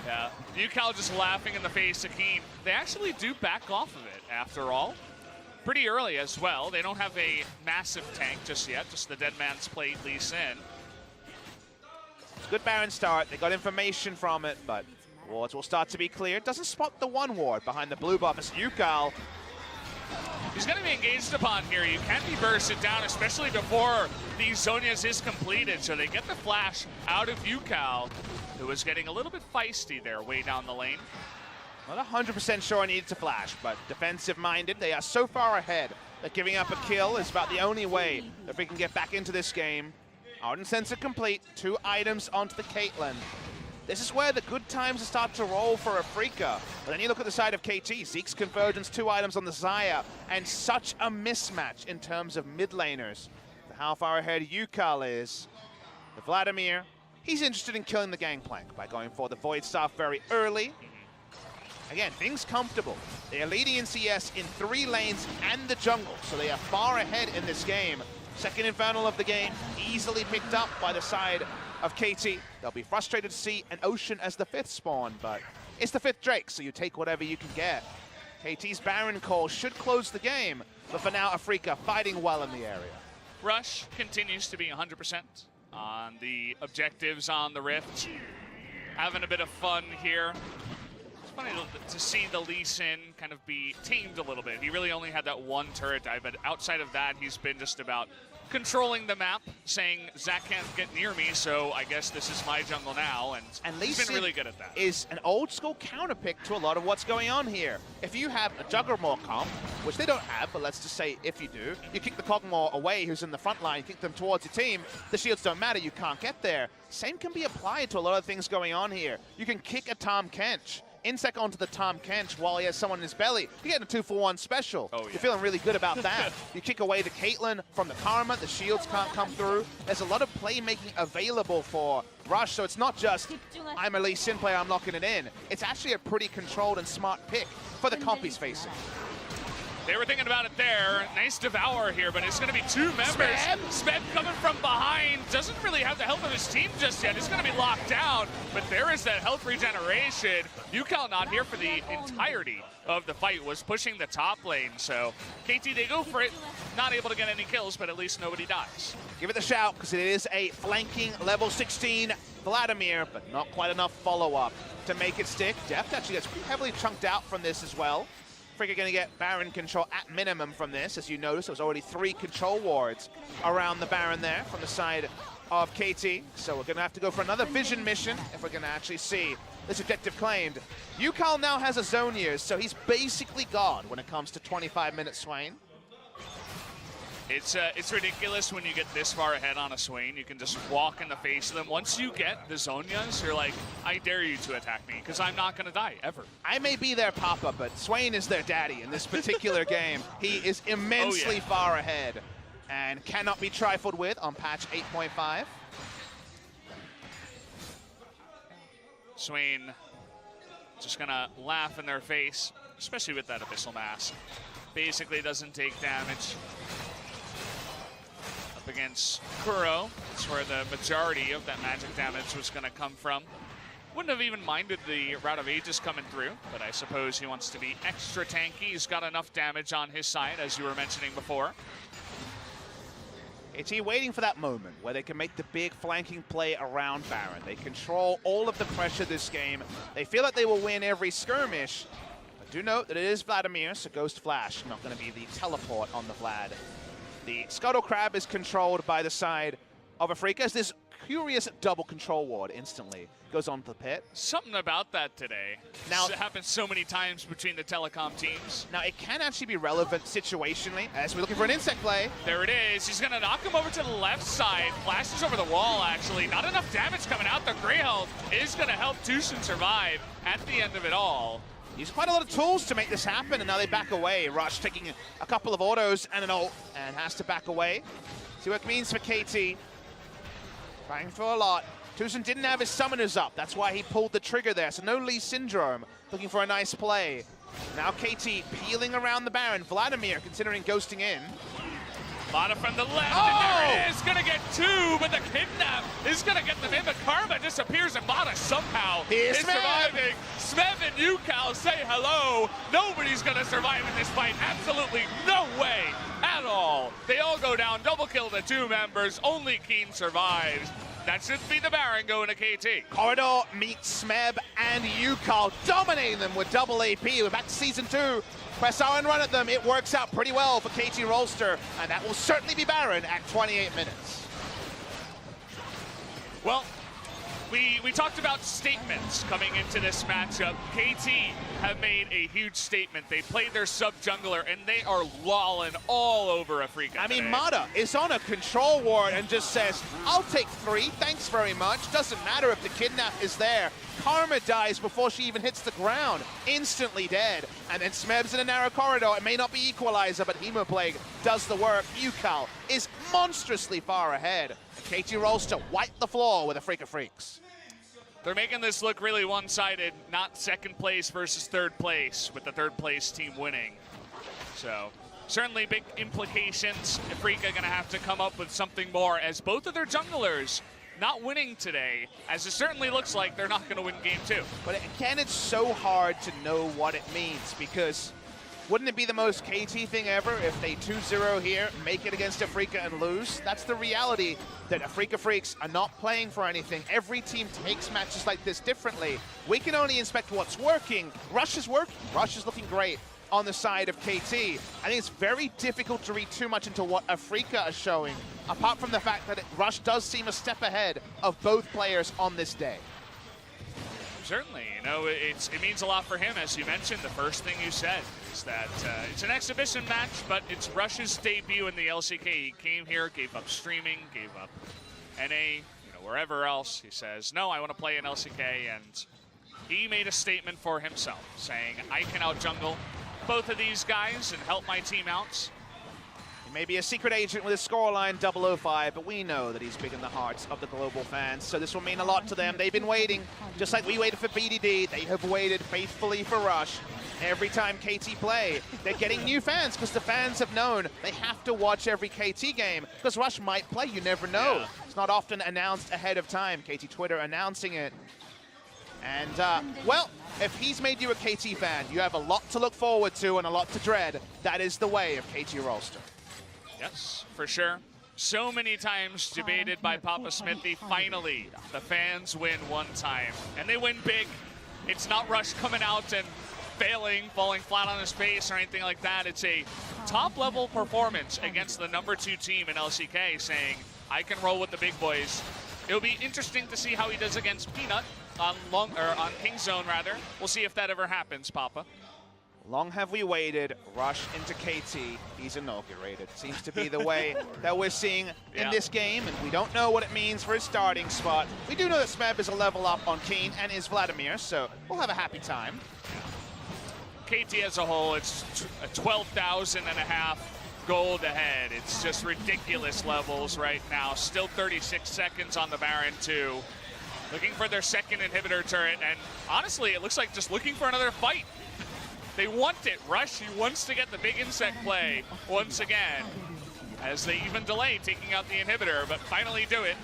Yeah, UCAL just laughing in the face of Keen. They actually do back off of it, after all. Pretty early as well. They don't have a massive tank just yet, just the Dead Man's Plate Lee Sin. Good Baron start. They got information from it, but wards will start to be cleared. Doesn't spot the 1 ward behind the blue buff as UCAL. He's going to be engaged upon here. You can't be bursted down, especially before the Zhonya's is completed. So they get the flash out of UCAL, who was getting a little bit feisty there way down the lane. Not 100% sure I needed to flash, but defensive-minded. They are so far ahead that giving up a kill is about the only way that we can get back into this game. Ardent Sensor complete. 2 items onto the Caitlyn. This is where the good times start to roll for Afreeca. But then you look at the side of KT, Zeke's Convergence, 2 items on the Xayah, and such a mismatch in terms of mid laners. How far ahead UCAL is. The Vladimir, he's interested in killing the Gangplank by going for the Void Staff very early. Again, things comfortable. They are leading in CS in 3 lanes and the jungle, so they are far ahead in this game. Second Infernal of the game, easily picked up by the side of KT. They'll be frustrated to see an Ocean as the 5th spawn, but it's the 5th Drake, so you take whatever you can get. KT's Baron call should close the game, but for now, Afreeca fighting well in the area. Rush continues to be 100% on the objectives on the Rift. Having a bit of fun here. It's funny to see the Lee Sin kind of be tamed a little bit. He really only had that 1 turret dive, but outside of that, he's been just about controlling the map, saying Zac can't get near me, so I guess this is my jungle now, and he's been really good at that. Is an old school counterpick to a lot of what's going on here. If you have a Juggernaut comp, which they don't have, but let's just say if you do, you kick the Kog'Maw away who's in the front line, kick them towards your team, the shields don't matter, you can't get there. Same can be applied to a lot of things going on here. You can kick a Tahm Kench, insect onto the Tahm Kench while he has someone in his belly. You get a 2-for-1 special. Oh, yeah. You're feeling really good about that. You kick away the Caitlyn from the Karma, the shields can't come through. There's a lot of playmaking available for Rush, so it's not just, I'm a Lee Sin player, I'm locking it in. It's actually a pretty controlled and smart pick for the comp he's facing. They were thinking about it there. Nice Devour here, but it's going to be 2 members. Sped coming from behind. Doesn't really have the help of his team just yet. It's going to be locked down, but there is that health regeneration. UCAL not here for the entirety of the fight, was pushing the top lane. So KT, they go for it. Not able to get any kills, but at least nobody dies. Give it the shout, because it is a flanking level 16 Vladimir, but not quite enough follow-up to make it stick. Deft actually gets pretty heavily chunked out from this as well. Afreeca going to get Baron control at minimum from this. As you notice, there's already 3 control wards around the Baron there from the side of KT. So we're going to have to go for another vision mission if we're going to actually see this objective claimed. Yukal now has a zone years, so he's basically God when it comes to 25-minute Swain. It's ridiculous when you get this far ahead on a Swain. You can just walk in the face of them. Once you get the Zonias, you're like, I dare you to attack me, because I'm not going to die, ever. I may be their papa, but Swain is their daddy in this particular game. He is immensely far ahead and cannot be trifled with on patch 8.5. Swain just going to laugh in their face, especially with that Abyssal Mask. Basically doesn't take damage. Against Kuro, that's where the majority of that magic damage was going to come from. Wouldn't have even minded the Route of Ages coming through, but I suppose he wants to be extra tanky. He's got enough damage on his side, as you were mentioning before. It's waiting for that moment where they can make the big flanking play around Baron. They control all of the pressure this game. They feel like they will win every skirmish. But do note that it is Vladimir, so Ghost Flash not going to be the teleport on the Vlad. The Scuttle Crab is controlled by the side of Afreeca as this curious double control ward instantly goes on to the pit. Something about that today. Now, it happens so many times between the telecom teams. Now, it can actually be relevant situationally as we're looking for an insect play. There it is. He's going to knock him over to the left side. Flashes over the wall, actually. Not enough damage coming out. The Grey Health is going to help Tushin survive at the end of it all. Used quite a lot of tools to make this happen, and now they back away. Rush taking a couple of autos and an ult, and has to back away. See what it means for KT. Trying for a lot. Tucson didn't have his summoners up. That's why he pulled the trigger there. So no Lee Syndrome. Looking for a nice play. Now KT peeling around the Baron. Vladimir considering ghosting in. Mata from the left, and there it is, gonna get 2, but the Kidnap is gonna get them in, but Karma disappears, and Mata somehow is surviving. Smev and Yukal say hello. Nobody's gonna survive in this fight, absolutely no way at all. They all go down, double kill the 2 members, only Keen survives. That should be the Baron going to KT. Corridor meets Smeb and Yukal, dominating them with double AP. We're back to Season 2. Press R and run at them. It works out pretty well for KT Rolster, and that will certainly be Baron at 28 minutes. Well, we talked about statements coming into this matchup. KT have made a huge statement. They played their sub-jungler, and they are lolling all over Afreeca. I mean, Mata is on a control ward and just says, I'll take 3, thanks very much. Doesn't matter if the Kidnap is there. Karma dies before she even hits the ground, instantly dead. And then Smeb's in a narrow corridor. It may not be Equalizer, but Hemoplague does the work. Yukal is monstrously far ahead. KT Rolster wipe the floor with Afreeca Freecs. They're making this look really one-sided, not second place versus third place, with the third place team winning. So certainly big implications. Afreeca gonna have to come up with something more, as both of their junglers not winning today, as it certainly looks like they're not going to win game 2. But again, it's so hard to know what it means, because wouldn't it be the most KT thing ever if they 2-0 here, make it against Afreeca and lose? That's the reality, that Afreeca Freecs are not playing for anything. Every team takes matches like this differently. We can only inspect what's working. Rush is working. Rush is looking great on the side of KT. I think it's very difficult to read too much into what Afreeca are showing, apart from the fact that Rush does seem a step ahead of both players on this day. Certainly, you know, it means a lot for him, as you mentioned. The first thing you said is that it's an exhibition match, but it's Rush's debut in the LCK. He came here, gave up streaming, gave up NA, you know, wherever else. He says, no, I want to play in LCK, and he made a statement for himself, saying, I can out-jungle both of these guys and help my team out. He may be a secret agent with his scoreline 005, but we know that he's big in the hearts of the global fans, so this will mean a lot to them. They've been waiting, just like we waited for BDD. They have waited faithfully for Rush. Every time KT play, they're getting new fans, because the fans have known they have to watch every KT game, because Rush might play, you never know. Yeah. It's not often announced ahead of time. KT Twitter announcing it. And, well, if he's made you a KT fan, you have a lot to look forward to and a lot to dread. That is the way of KT Rolster. Yes, for sure. So many times debated by Papa Smithy. Finally, the fans win one time, and they win big. It's not Rush coming out and failing, falling flat on his face or anything like that. It's a top-level performance against the #2 team in LCK, saying, I can roll with the big boys. It'll be interesting to see how he does against Peanut on King Zone, rather. We'll see if that ever happens, Papa. Long have we waited. Rush into KT. He's inaugurated. Seems to be the way that we're seeing in this game, and we don't know what it means for his starting spot. We do know that Smeb is a level up on Keen and is Vladimir, so we'll have a happy time. KT as a whole, it's 12,500 gold ahead. It's just ridiculous levels right now. Still 36 seconds on the Baron 2. Looking for their second inhibitor turret, and honestly, it looks like just looking for another fight. They want it. Rush, he wants to get the big insect play once again, as they even delay taking out the inhibitor, but finally do it.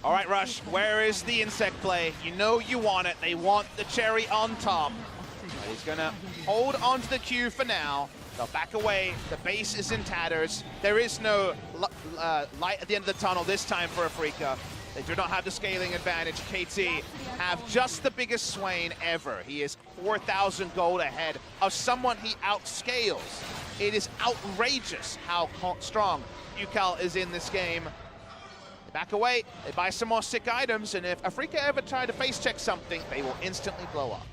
All right, Rush, where is the insect play? You know you want it. They want the cherry on top. But he's gonna hold onto the Q for now. They'll back away. The base is in tatters. There is no light at the end of the tunnel this time for Afreeca. They do not have the scaling advantage. KT have just the biggest Swain ever. He is 4,000 gold ahead of someone he outscales. It is outrageous how strong UCAL is in this game. They back away, they buy some more sick items, and if Afreeca ever try to face check something, they will instantly blow up.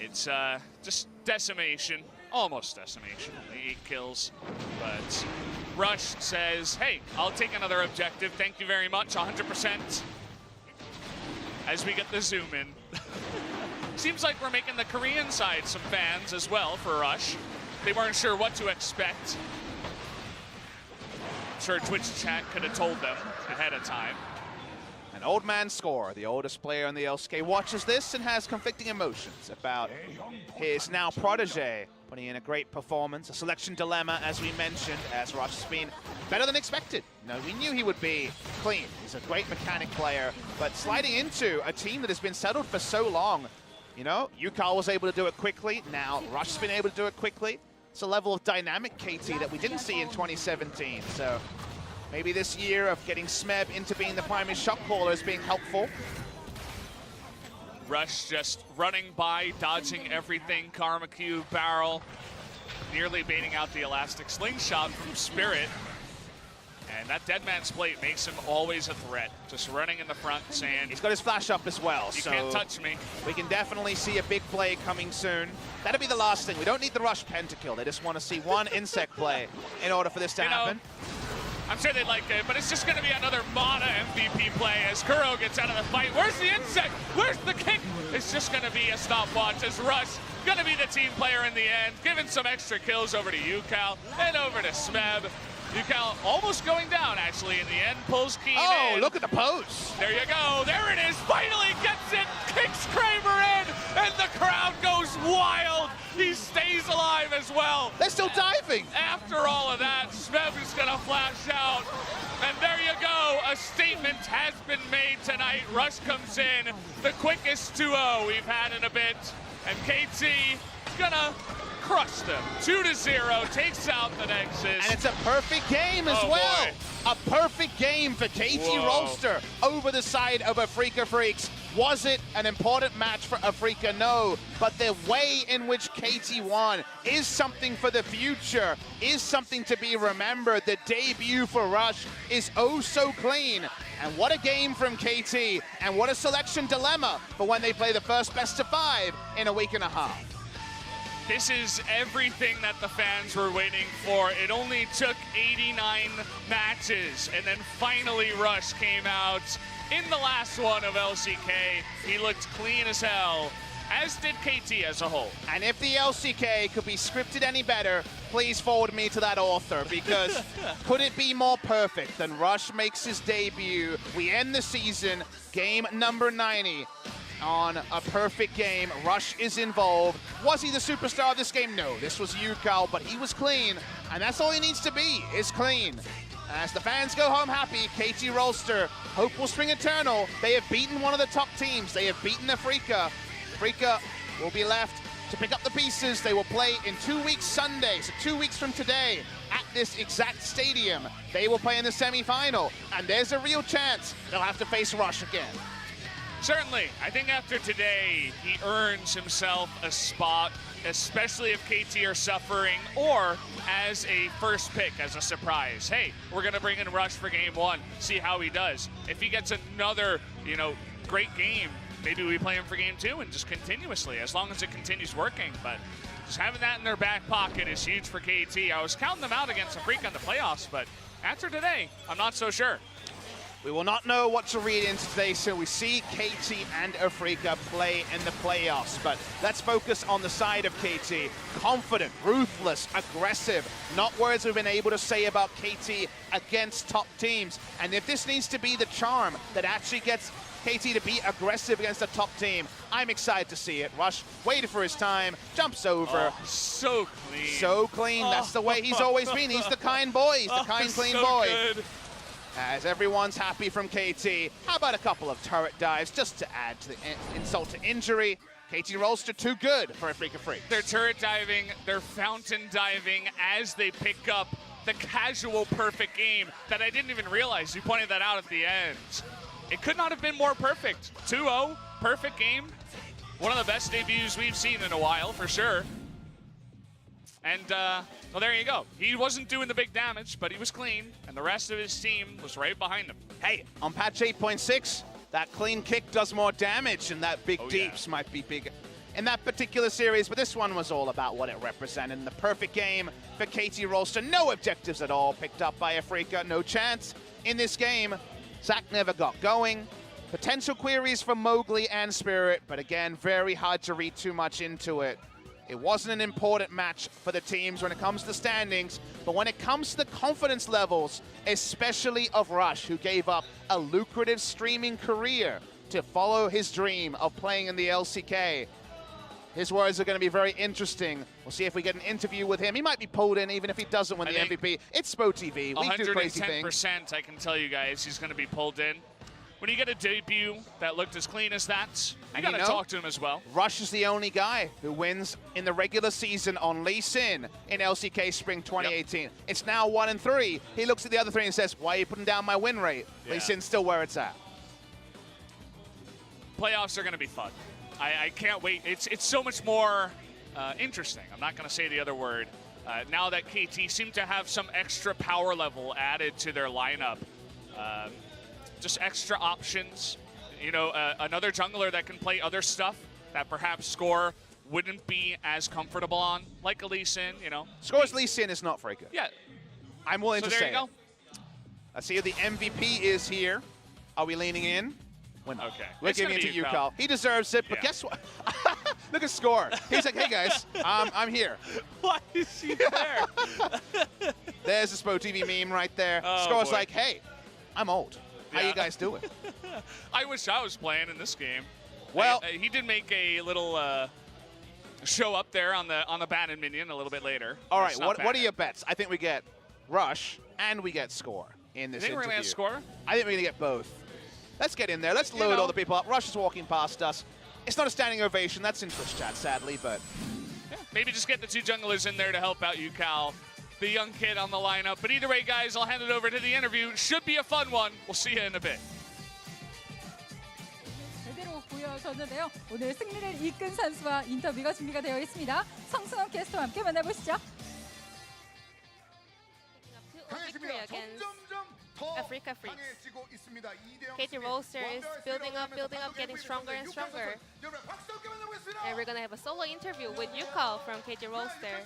It's just decimation, almost decimation, the 8 kills, but Rush says, hey, I'll take another objective, thank you very much, 100%, as we get the zoom in. Seems like we're making the Korean side some fans as well for Rush. They weren't sure what to expect. I'm sure Twitch chat could have told them ahead of time. An old man Score, the oldest player in the LCK, watches this and has conflicting emotions about his now protege putting in a great performance. A selection dilemma, as we mentioned, as Rush has been better than expected. No, we knew he would be clean. He's a great mechanic player, but sliding into a team that has been settled for so long, you know, UCAL was able to do it quickly. Now Rush has been able to do it quickly. It's a level of dynamic KT that we didn't see in 2017. So maybe this year of getting Smeb into being the primary shot caller is being helpful. Rush just running by, dodging everything. Karma Q, barrel, nearly baiting out the elastic slingshot from Spirit. And that dead man's plate makes him always a threat. Just running in the front, saying, he's got his flash up as well. You can't touch me. We can definitely see a big play coming soon. That'll be the last thing. We don't need the Rush pentakill. They just want to see one insect play in order for this to happen. I'm sure they'd like it, but it's just going to be another Mana MVP play as Kuro gets out of the fight. Where's the insect? Where's the kick? It's just going to be a stopwatch as Rush going to be the team player in the end, giving some extra kills over to UCAL and over to Smeb. UCAL almost going down, actually, in the end. Pulls Keen in. Oh, look at the pose. There you go. There it is. Finally gets it. Kicks Kramer in, and the crowd goes wild. He stays alive as well. They're still diving. After all of that, Smeb is going to flash out. And there you go. A statement has been made tonight. Rush comes in. The quickest 2-0 we've had in a bit. And KT going to crush them. 2-0, takes out the Nexus. And it's a perfect game as well. Boy. A perfect game for KT Rolster over the side of Afreeca Freecs. Was it an important match for Afreeca? No, but the way in which KT won is something for the future, is something to be remembered. The debut for Rush is oh so clean. And what a game from KT, and what a selection dilemma for when they play the first best of 5 in a week and a half. This is everything that the fans were waiting for. It only took 89 matches, and then finally Rush came out in the last one of LCK. He looked clean as hell, as did KT as a whole. And if the LCK could be scripted any better, please forward me to that author, because could it be more perfect than Rush makes his debut? We end the season, game number 90. On a perfect game. Rush is involved. Was he the superstar of this game? No, this was UCAL, but he was clean, and that's all he needs to be, is clean. As the fans go home happy, KT Rolster, hope will spring eternal. They have beaten one of the top teams. They have beaten Afreeca. Afreeca will be left to pick up the pieces. They will play in 2 weeks Sunday, so 2 weeks from today, at this exact stadium. They will play in the semi-final, and there's a real chance they'll have to face Rush again. Certainly. I think after today, he earns himself a spot, especially if KT are suffering, or as a first pick, as a surprise. Hey, we're going to bring in Rush for game one, see how he does. If he gets another, great game, maybe we play him for game two and just continuously, as long as it continues working. But just having that in their back pocket is huge for KT. I was counting them out against Afreeca in the playoffs, but after today, I'm not so sure. We will not know what to read into today, so we see KT and Afreeca play in the playoffs. But let's focus on the side of KT. Confident, ruthless, aggressive. Not words we've been able to say about KT against top teams. And if this needs to be the charm that actually gets KT to be aggressive against a top team, I'm excited to see it. Rush waited for his time, jumps over. Oh, so clean. So clean. That's the way he's always been. He's the kind boy. He's the kind, clean so boy. Good. As everyone's happy from KT. How about a couple of turret dives just to add to the insult to injury? KT Rolster too good for Afreeca Freecs. They're turret diving, they're fountain diving as they pick up the casual perfect game that I didn't even realize. You pointed that out at the end. It could not have been more perfect. 2-0, perfect game. One of the best debuts we've seen in a while, for sure. And, well, there you go. He wasn't doing the big damage, but he was clean, and the rest of his team was right behind him. Hey, on patch 8.6, that clean kick does more damage, and that big deeps might be bigger in that particular series, but this one was all about what it represented. The perfect game for KT Rolster. No objectives at all picked up by Afreeca. No chance in this game. Zach never got going. Potential queries from Mowgli and Spirit, but again, very hard to read too much into it. It wasn't an important match for the teams when it comes to standings, but when it comes to the confidence levels, especially of Rush, who gave up a lucrative streaming career to follow his dream of playing in the LCK, his words are going to be very interesting. We'll see if we get an interview with him. He might be pulled in even if he doesn't win the MVP. It's Spo TV. We do crazy things. 110%, I can tell you guys, he's going to be pulled in. When you get a debut that looked as clean as that, you got to talk to him as well. Rush is the only guy who wins in the regular season on Lee Sin in LCK Spring 2018. Yep. It's now 1-3. He looks at the other three and says, why are you putting down my win rate? Yeah. Lee Sin's still where it's at. Playoffs are going to be fun. I can't wait. It's so much more interesting. I'm not going to say the other word. Now that KT seem to have some extra power level added to their lineup. Just extra options. Another jungler that can play other stuff that perhaps Score wouldn't be as comfortable on, like a Lee Sin, Score's Lee Sin is not very good. Yeah. I'm willing to say there you go. Let's see if the MVP is here. Are we leaning in? Okay. We're giving it to UCal. He deserves it, but guess what? Look at Score. He's like, hey guys, I'm here. Why is he there? There's the Spo TV meme right there. Oh, Score's boy. like, hey, I'm old. How you guys doing? I wish I was playing in this game. Well, he did make a little show up there on the Bannon minion a little bit later. All right, what are your bets? I think we get Rush and we get Score in this interview. You think we're going to get Score? I think we're going to get both. Let's get in there. Let's load all the people up. Rush is walking past us. It's not a standing ovation. That's in Twitch chat, sadly, but... Yeah, maybe just get the two junglers in there to help out UCal, the young kid on the lineup. But either way, guys, I'll hand it over to the interview. Should be a fun one. We'll see you in a bit. 제대로 보여줬는데요. 오늘 승리를 이끈 선수와 인터뷰가 준비가 되어 있습니다. 성승환 캐스터와 함께 만나보시죠. Victory against Afreeca Freecs. KT Rolster is building up, getting stronger and stronger. And we're going to have a solo interview with UCal from KT Rolster.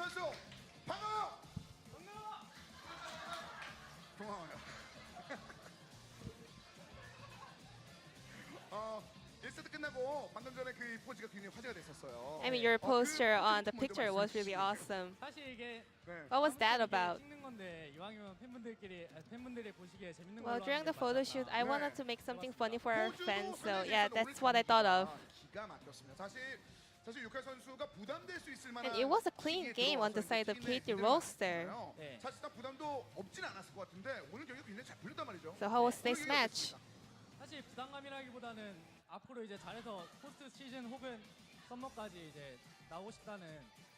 I mean, your poster on the picture was really awesome. What was that about? Well, during the photo shoot, I wanted to make something funny for our fans, so yeah, that's what I thought of. And it was a clean game on the side of KT Rolster. So how was today's match? 사실 부담감이라기보다는 앞으로 이제 잘해서 포스트 시즌 혹은 썸머까지 이제 나오고 싶다는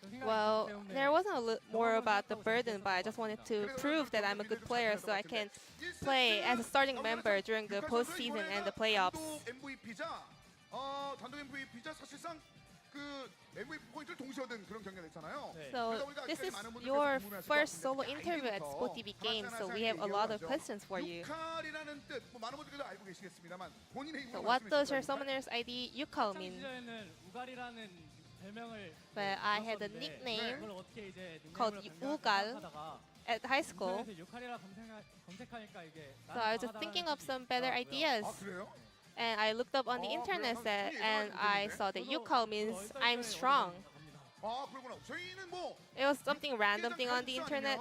그런 생각이 Well, 있기 때문에 there wasn't more about the burden, but I just wanted to prove that I'm a good player so I can play as a starting member during the postseason and the playoffs. 단독 MVP자 사실상 그 MVP 포인트를 동시에 얻은 그런 경기가 됐잖아요. 네. So this is your first solo interview at Sport TV Games, so we have a lot of questions for you. 유칼이라는 뜻, 뭐 많은 분들도 알고 계시겠습니다만 본인의 So 이름을 what does your 말씀해 주실까요? summoner's ID Yukal 학창 mean? 시절에는 우갈이라는 별명을 But I had a 들었었는데 nickname 그걸 어떻게 이제 called 닉네임으로 우갈. 생각하다가 At high school, 인터넷에 유칼이라 검색하니까 이게 so I was just thinking of some better ideas, 아 그래요? and I looked up on the internet and I saw that Yukal means I'm strong. 아 그러구나. 저희는 뭐 It was something random thing on the internet,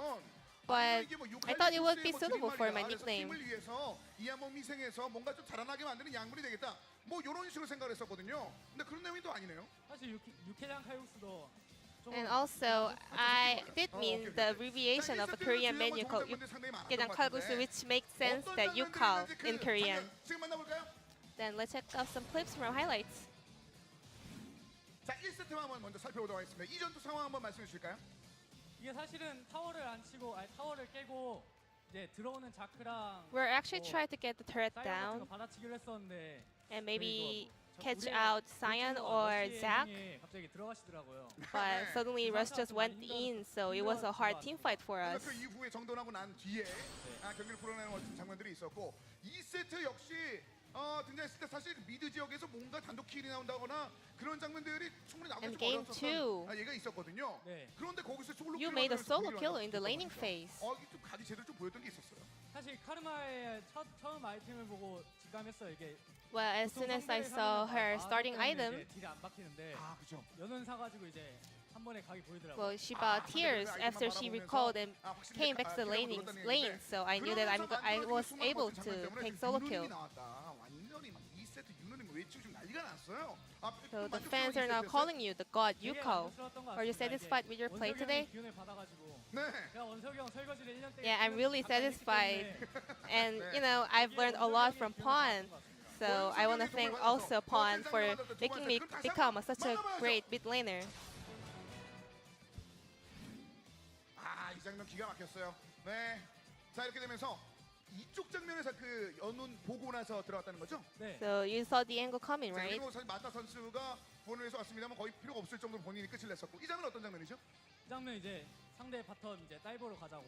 but I thought it would be suitable for my nickname. 팀을 위해서 이 한번 희생해서 뭔가 좀 자라나게 만드는 약물이 되겠다. 뭐 이런 식으로 생각을 했었거든요. 근데 그런 내용이 또 아니네요. 사실 육회장 칼국수도 좀 And also, I did mean the abbreviation of a Korean menu called Yukgaejang Kalguksu, which makes sense that Yukal in Korean. 지금 만나볼까요? Then let's check out some clips from our highlights. 자 1세트만 한번 먼저 살펴보도록 하겠습니다. 이전투 상황 한번 말씀해 주실까요? 이게 사실은 타워를 안 치고 아니 타워를 깨고 이제 들어오는 자크랑 We're actually trying to get the turret 사이언 같은 거 down 받아치기로 했었는데 and maybe 저 catch 우리의 out Cyan or 러시의 Zac, 형이 갑자기 들어가시더라고요. but suddenly Rush just went in, so it was a hard team fight for us. 그 이후에 정돈하고 난 뒤에 경기를 풀어내는 멋진 장면들이 있었고 2세트 역시 등장했을 때 사실 미드 지역에서 뭔가 단독 킬이 나온다거나 그런 장면들이 충분히 나오기 And 좀 game two, 어려웠었던 얘가 있었거든요. 네. 그런데 거기서 솔로 you 킬을 made a 만들어서 solo 분위기를 kill in the 만들었거든요. laning phase. 이게 좀 각이 제대로 좀 보였던 게 있었어요. 사실 카르마의 처음 아이템을 보고 직감했어요. 이게 Well, as soon as I saw her starting item, 딜이 안 박히는데 아 그죠. 연운 사가지고 이제 한 번에 각이 보이더라고요. well, she bought tears after she recalled and came back to the lane, so I knew that I was able to take solo kill. 완전히 막 2세트 유느님 외치고 좀 난리가 났어요. So the fans are now calling you the god Yukal. Are you satisfied with your play today? 기운을 받아가지고 네. 그냥 원석이 형 설거지를 1년 때 Yeah, I'm really satisfied. And you know, I've learned a lot from Pawn. So I want to thank also Pawn for making me become such a great mid laner. 이 장면 기가 막혔어요. 네. 자 이렇게 되면서 이쪽 장면에서 그 연운 보고 나서 들어갔다는 거죠? 네. So you saw the angle coming, 자, right? 그리고 사실 마타 선수가 구원을 위해서 왔습니다만 거의 필요가 없을 정도로 본인이 끝을 냈었고 이 장면 어떤 장면이죠? 이 장면 이제 상대 바텀 이제 다이버로 가자고.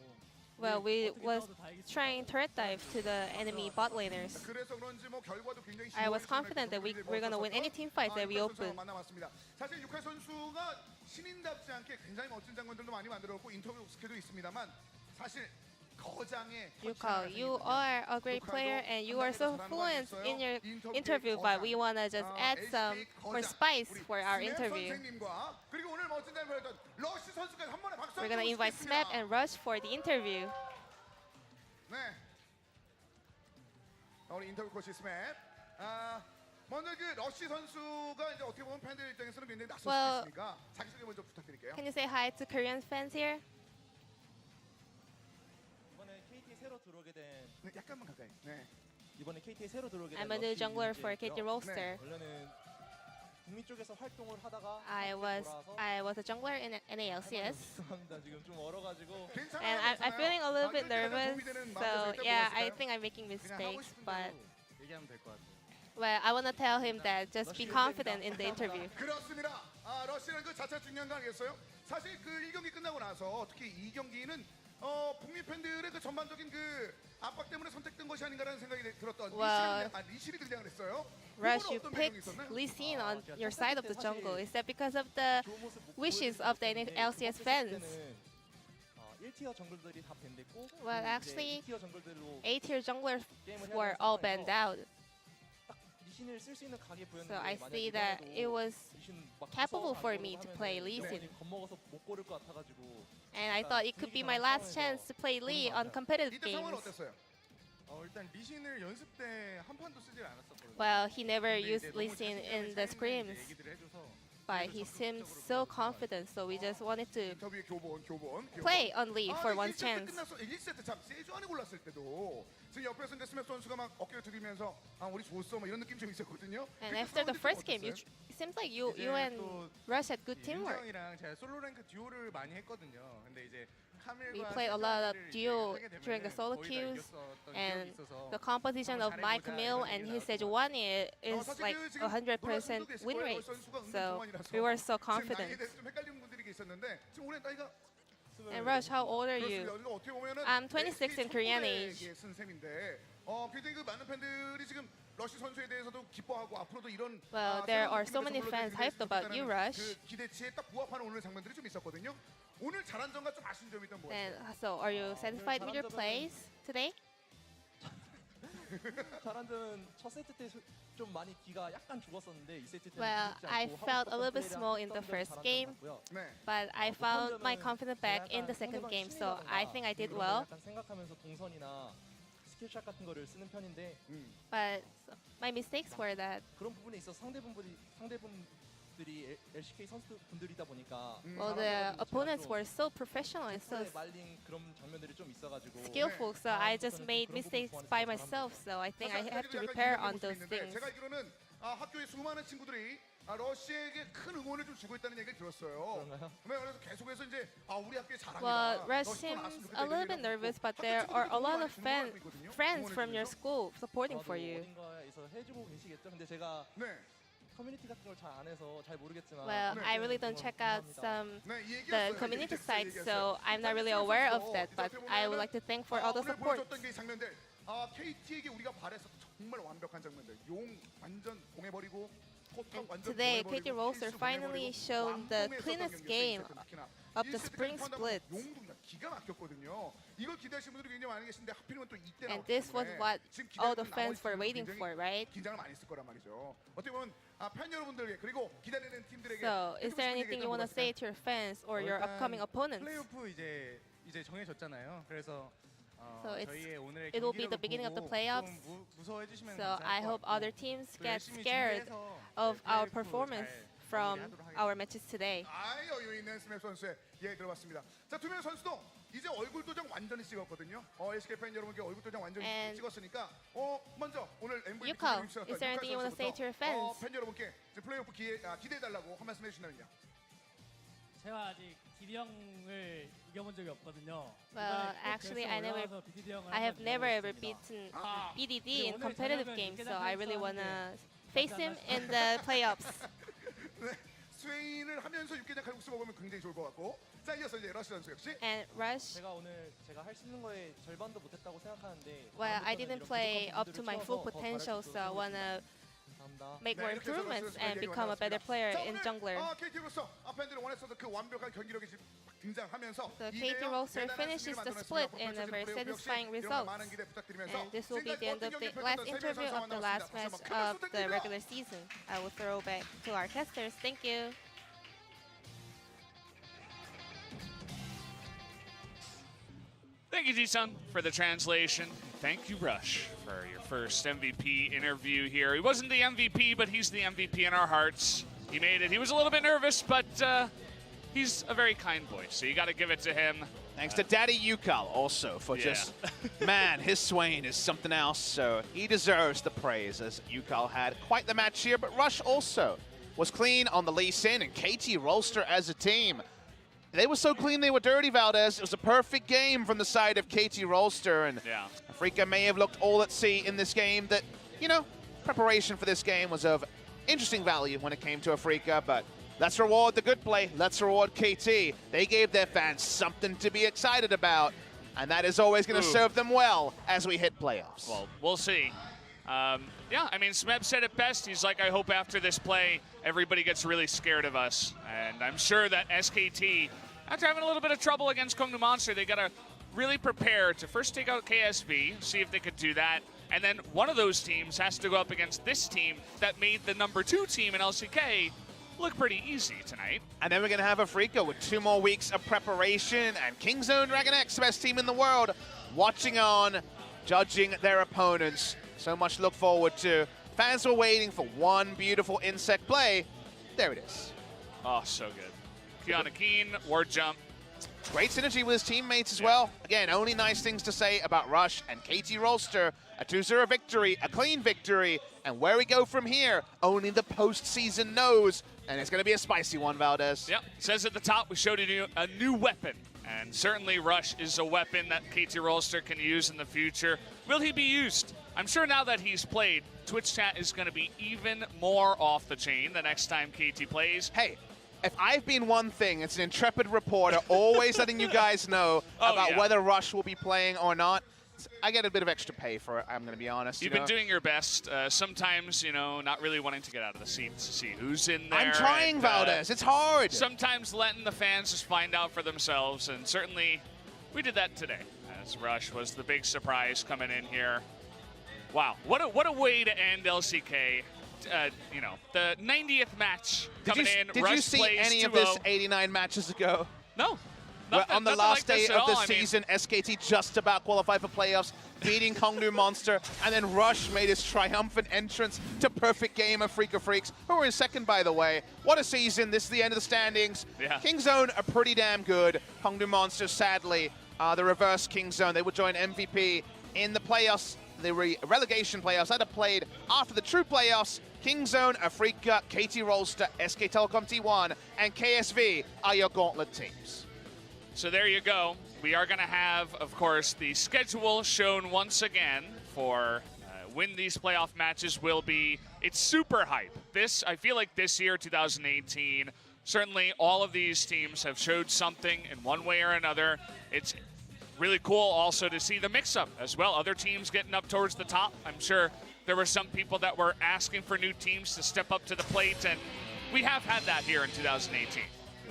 Well, we 어떻게 was 싸워도 다 이길 수 trying turret dive to the enemy bot laners. 그래서 그런지 뭐 결과도 굉장히 I was confident that we're gonna win any team fight that we open. 만나봤습니다. 사실 육칼 선수가 신인답지 않게 굉장히 멋진 장면들도 많이 만들었고 인터뷰 스킬도 있습니다만 사실 거장의 Yukal, you are a great player and you are so fluent in your interview, but we wanna just add some more spice for our interview. 선생님과 그리고 오늘 멋진 장면 보였던 러시 선수까지 한 번에 박수 We're gonna invite Smap and Rush for the interview. 네. 우리 인터뷰 코치 스맵. 먼저 그 러시 선수가 이제 어떻게 보면 팬들 입장에서는 굉장히 낯설 Well, 수 있으니까 자기소개 먼저 부탁드릴게요. Can you say hi to Korean fans here? 이번에 KT에 새로 들어오게 된 네, 약간만 가까이. 네. 이번에 KT에 새로 들어오게 된 I'm a new 러시 jungler for KT 유니트인데요. Rolster. 원래는 북미 쪽에서 활동을 하다가 I was a jungler in NALCS, 죄송합니다. 지금 좀 얼어가지고 괜찮아요. and I'm feeling a little bit 이렇게 약간 nervous. 도움이 되는 So 마음에서 일단 yeah, 보여줄까요? I think I'm making 그냥 하고 mistakes, 싶은 but 대로 얘기하면 될 것 같아요. well, I wanna tell him that just be confident in the interview. 그렇습니다. 러시아는 그 자체 중요한 거 아니겠어요? 사실 그 1경기 끝나고 나서 특히 2경기는 북미 팬들의 그 전반적인 그 압박 때문에 선택된 것이 아닌가라는 생각이 들었던 Well, 리신이 등장을 했어요. Rush, 그거는 you 어떤 배경이 picked 있었나요? Lee Sin on your side of the jungle. Is that because of the wishes of the LCS fans? 1티어 정글들이 다 밴됐고 Well, actually, 2티어 정글들로 A-tier junglers were all banned out. 딱 리신을 쓸 수 있는 각이 보였는데 So I 만약에 see that 이번에도 it was 리신 막 capable for 싸워가지고 me to 하면은 play Lee Sin. 영원히 겁먹어서 못 고를 것 같아가지고 And I thought it could be my last chance to play Lee on competitive 이때 상황은 games. 어땠어요? 일단 리신을 연습 때 한 판도 쓰질 않았었거든요. Well, he never 근데 used 이제 Lee 너무 Sin 자신감이 in the 차이는 scrims, 이제 얘기를 해줘서 but he seemed so confident, so we just wanted to 인터뷰의 교본. play on Lee for one 1세트 chance. 끝났어. 1세트 참 세주안에 골랐을 때도 지금 옆에서 이제 스맵 선수가 막 어깨를 들이면서 우리 좋았어 뭐 이런 느낌 좀 있었거든요. And 그때 after the 상황들이 first 좀 game, 어땠어요? it seems like you 이제 and 또 Rush had good teamwork. 윤정이랑 제가 솔로 랭크 듀오를 많이 했거든요. 근데 이제 We played a lot of duo during the solo queues, and the composition of my Camille and his Sejuani is like 100% win rate. So we were so confident. 좀 헷갈리는 분들이 계셨는데 지금 올해 나이가 And Rush, how old are you? 어떻게 보면은 I'm 26 in Korean age. 쓴 셈인데 굉장히 그 많은 팬들이 지금 러쉬 선수에 대해서도 기뻐하고 앞으로도 이런 Well, there are so many fans hyped about you, Rush. 그 기대치에 딱 부합하는 오늘 장면들이 좀 있었거든요. 오늘 잘한 점과 좀 아쉬운 점이 있던 Then, 뭐예요? so are you satisfied with your plays today? 잘한 점은 첫 세트 때 좀 많이 기가 약간 죽었었는데 이 세트 때는 Well, 죽지 I 않고 felt a 하고 little bit 싶었던 small in the 플레이랑 first 했던 game, 점은 잘한 것 같고요. 네. but I found my confidence back in the second game, so I think I did well. 약간 생각하면서 동선이나 스킬샷 같은 거를 쓰는 편인데 But my mistakes were that, 그런 부분에 있어 상대분들이 LCK 선수분들이다 보니까 well, the opponents were so professional and so 말린 그런 장면들이 좀 있어가지고 skillful, so I just made mistakes by myself, so I think I have to repair on those things. 제가 알기로는 학교에 수많은 친구들이 러시에게 큰 응원을 좀 주고 있다는 얘기를 들었어요. 그런가요? 그래서 계속해서 이제 우리 학교에 자랑이다. Well, Rush 러시 또 seems 나왔으면 좋겠다 a little 이런 bit 얘기를 nervous, 하고 but 학교 there are a 친구들도 lot 많이 of 응원하고 있거든요. friends 응원해 from your 주면서. school supporting for 아마도 you. 어딘가에서 해주고 계시겠죠. 근데 제가 네. 커뮤니티 같은 걸 잘 안 해서 잘 모르겠지만 Well, I really don't check out some the community sites, so I'm not really aware of that. But I would like to thank for all the 오늘 support. 보여줬던 게 장면들. KT에게 우리가 바랬었던 정말 완벽한 장면들. 용 완전 공해버리고. 포탑 완전 Today, 공해버리고, KT Rolster 킬수 finally 공해버리고, shown the 완봉했었던 cleanest 경기였어요, game 이 세트 특히나. of 이 the 세트 Spring 경기 Split. 용도 그냥 기가 막혔거든요. 이걸 기대하시는 분들이 굉장히 많이 계신데 하필이면 또 이때 And 나왔기 this was 때문에 what 지금 all the 기다리는 fans were 나머지 waiting 팀들은 for, right? 긴장을 많이 했을 거란 말이죠. 어떻게 보면 팬 여러분들에게 그리고 기다리는 팀들에게 So, is there 해주고 싶은 anything 얘기가 you want to 뭐가 say 있을까요? to your fans or your upcoming opponents? 플레이오프 이제 정해졌잖아요. 그래서 So it's- 저희의 오늘의 it will be the 경기력을 beginning of the 보고 playoffs. 좀 무서워해 주시면 So 감사할 I 것 hope 같고 other teams 또 get 열심히 scared 준비해서 of our 플레이오프 performance 잘 from 마무리하도록 하겠습니다. our matches today. 여유 있는 스맵 선수의 얘기 들어봤습니다. 자, 두 명 선수도 이제 얼굴 도장 완전히 찍었거든요. LCK 팬 여러분께 얼굴 도장 완전히 And 찍었으니까 먼저 오늘 MVP Yuko, is there anything you want to say to your fans? 팬 여러분께 이제 플레이오프 기대해달라고 한 말씀 해주신다면요. 제가 아직 디디 형을 이겨본 적이 없거든요. Well, actually, I have never ever beaten BDD in competitive games, so I really wanna face him in the playoffs. 네, 스웨인을 하면서 육개장 칼국수 먹으면 굉장히 좋을 것 같고. 자, 이어서 이제 러시 선수 역시. And Rush, 제가 오늘 제가 할 수 있는 거에 절반도 못했다고 생각하는데 well, I 다음부터는 didn't 이런 play 부족한 up to 부분들을 my full 채워서 더 potential, 잘할 수 so I 있도록 wanna 감사합니다. make more improvements and become a better player in jungler. KT로서 팬들이 원했었던 그 완벽한 경기력이 지금 등장하면서 So KT Rolster finishes the split in a very satisfying result. And this will be the end of the last interview of the last match of the regular season. I will throw back to our casters. Thank you. Thank you, Ji-sung, for the translation. Thank you, Rush, for your first MVP interview here. He wasn't the MVP, but he's the MVP in our hearts. He made it. He was a little bit nervous, but he's a very kind boy, so you got to give it to him. Thanks to Daddy Yukal also for Yeah. just, man, his Swain is something else. So he deserves the praise as Yukal had quite the match here. But Rush also was clean on the Lee Sin and KT Rolster as a team. They were so clean they were dirty, Valdez. It was a perfect game from the side of KT Rolster. And Yeah. Afreeca may have looked all at sea in this game that, you know, preparation for this game was of interesting value when it came to Afreeca, but let's reward the good play. Let's reward KT. They gave their fans something to be excited about, and that is always going to serve them well as we hit playoffs. Well, we'll see. Yeah, I mean, Smeb said it best. He's like, I hope after this play, everybody gets really scared of us. And I'm sure that SKT, after having a little bit of trouble against Kongnu Monster, they got to really prepare to first take out KSV, see if they could do that. And then one of those teams has to go up against this team that made the #2 team in LCK look pretty easy tonight. And then we're going to have Afreeca with 2 more weeks of preparation, and King's Own Dragon X, best team in the world, watching on, judging their opponents. So much to look forward to. Fans were waiting for one beautiful insect play. There it is. Oh, so good. Kiana Keen, ward jump. Great synergy with his teammates as well. Again, only nice things to say about Rush and KT Rolster. A 2-0 victory, a clean victory, and where we go from here, only the postseason knows. And it's going to be a spicy one, Valdez. Yep, says at the top, we showed you a new weapon And certainly Rush is a weapon that KT Rolster can use in the future. Will he be used? I'm sure now that he's played, Twitch chat is going to be even more off the chain the next time KT plays. Hey, if I've been one thing, it's an intrepid reporter always letting you guys know about whether Rush will be playing or not. I get a bit of extra pay for it, I'm going to be honest. You've been doing your best. Sometimes, you know, not really wanting to get out of the seats to see who's in there. I'm trying, Valdez. It's hard. Sometimes letting the fans just find out for themselves, and certainly we did that today, as Rush was the big surprise coming in here. Wow, what a way to end LCK. You know, the 90th match coming in. Did you see any of this 89 matches ago? No. On the last day of the season, SKT just about qualified for playoffs, beating Hongnu Monster, and then Rush made his triumphant entrance to perfect game of Afreeca Freecs, who were in second, by the way. What a season. This is the end of the standings. Yeah. Kingzone are pretty damn good. Hongnu Monster, sadly, the reverse Kingzone. They would join MVP in the playoffs, the relegation playoffs. That have played after the true playoffs. Kingzone, Afreeca, KT Rolster, SK Telecom T1, and KSV are your gauntlet teams. So there you go. We are going to have, of course, the schedule shown once again for when these playoff matches will be. It's super hype. I feel like this year, 2018, certainly all of these teams have showed something in one way or another. It's really cool also to see the mix-up as well. Other teams getting up towards the top. I'm sure there were some people that were asking for new teams to step up to the plate, and we have had that here in 2018.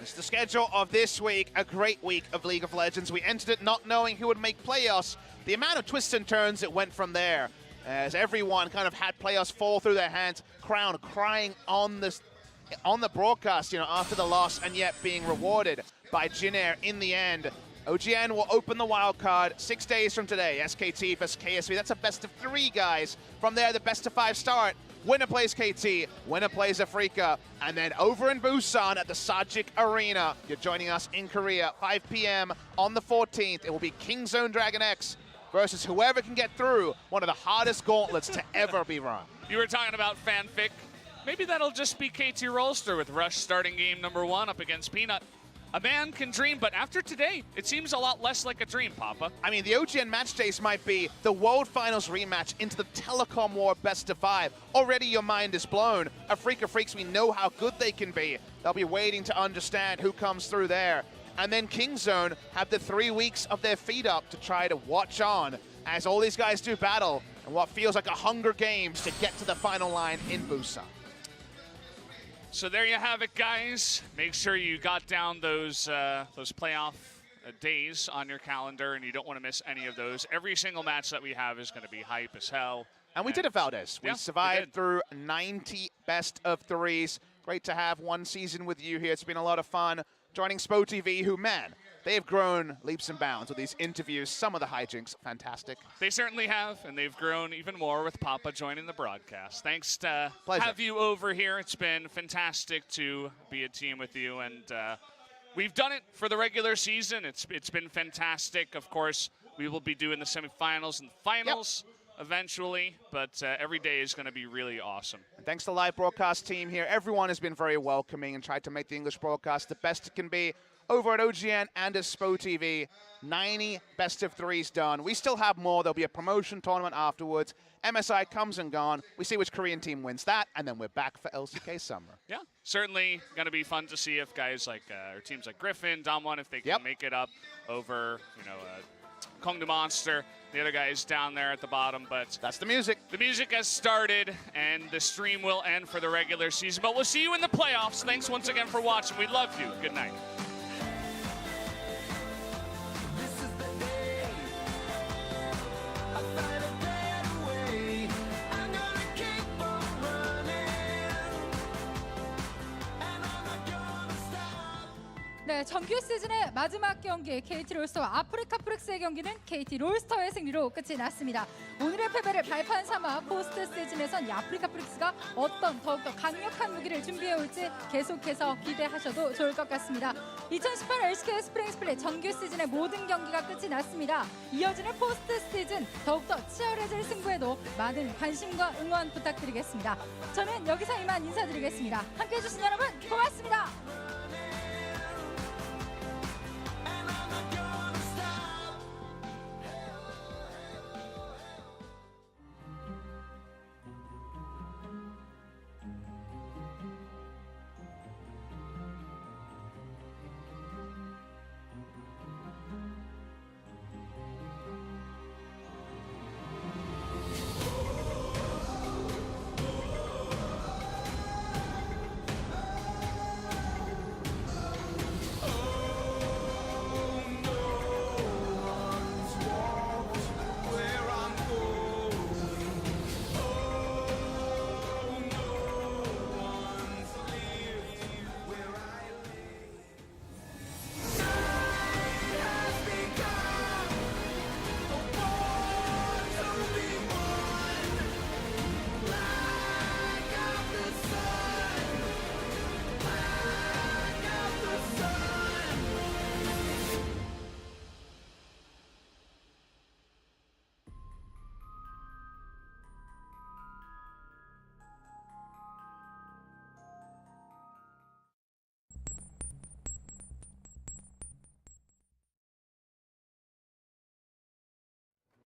It's the schedule of this week, a great week of League of Legends. We entered it not knowing who would make playoffs. The amount of twists and turns that went from there, as everyone kind of had playoffs fall through their hands. Crown crying on the broadcast, you know, after the loss, and yet being rewarded by Jin Air in the end. OGN will open the wild card 6 days from today. SKT vs KSV. That's a best of 3, guys. From there, the best of 5 start. Winner plays KT, winner plays Afreeca, and then over in Busan at the Sajik Arena, you're joining us in Korea, 5 p.m. on the 14th. It will be Kingzone Dragon X versus whoever can get through one of the hardest gauntlets to ever be run. You were talking about fanfic. Maybe that'll just be KT Rolster with Rush starting game number 1 up against Peanut. A man can dream, but after today, it seems a lot less like a dream, Papa. I mean, the OGN match days might be the World Finals rematch into the Telecom War Best of 5. Already your mind is blown. Afreeca Freecs, we know how good they can be. They'll be waiting to understand who comes through there. And then Kingzone have the 3 weeks of their feet up to try to watch on as all these guys do battle in what feels like a Hunger Games to get to the final line in Busan. So there you have it, guys. Make sure you got down those playoff days on your calendar, and you don't want to miss any of those. Every single match that we have is going to be hype as hell. And we did it, Valdez. We survived we through 90 best of 3s. Great to have one season with you here. It's been a lot of fun. Joining Spo TV, who, man, they have grown leaps and bounds with these interviews. Some of the hijinks, fantastic. They certainly have, and they've grown even more with Papa joining the broadcast. Thanks to Pleasure. have you over here. It's been fantastic to be a team with you, and we've done it for the regular season. It's been fantastic. Of course, we will be doing the semifinals and the finals eventually, but every day is going to be really awesome. And thanks to the live broadcast team here. Everyone has been very welcoming and tried to make the English broadcast the best it can be. Over at OGN and at Spo TV, 90 best of 3s done. We still have more. There'll be a promotion tournament afterwards. MSI comes and gone. We see which Korean team wins that, and then we're back for LCK Summer. Yeah, certainly going to be fun to see if guys like, or teams like Griffin, Damwon, if they can make it up over, you know, Hongnu Monster, the other guys down there at the bottom. But that's the music. The music has started, and the stream will end for the regular season. But we'll see you in the playoffs. Thanks once again for watching. We love you. Good night. 네, 정규 시즌의 마지막 경기 KT 롤스터와 아프리카 프릭스의 경기는 KT 롤스터의 승리로 끝이 났습니다. 오늘의 패배를 발판 삼아 포스트 시즌에선 아프리카 프릭스가 어떤 더욱더 강력한 무기를 준비해올지 계속해서 기대하셔도 좋을 것 같습니다. 2018 LCK 스프링 스플릿 정규 시즌의 모든 경기가 끝이 났습니다. 이어지는 포스트 시즌 더욱더 치열해질 승부에도 많은 관심과 응원 부탁드리겠습니다. 저는 여기서 이만 인사드리겠습니다. 함께해 주신 여러분 고맙습니다.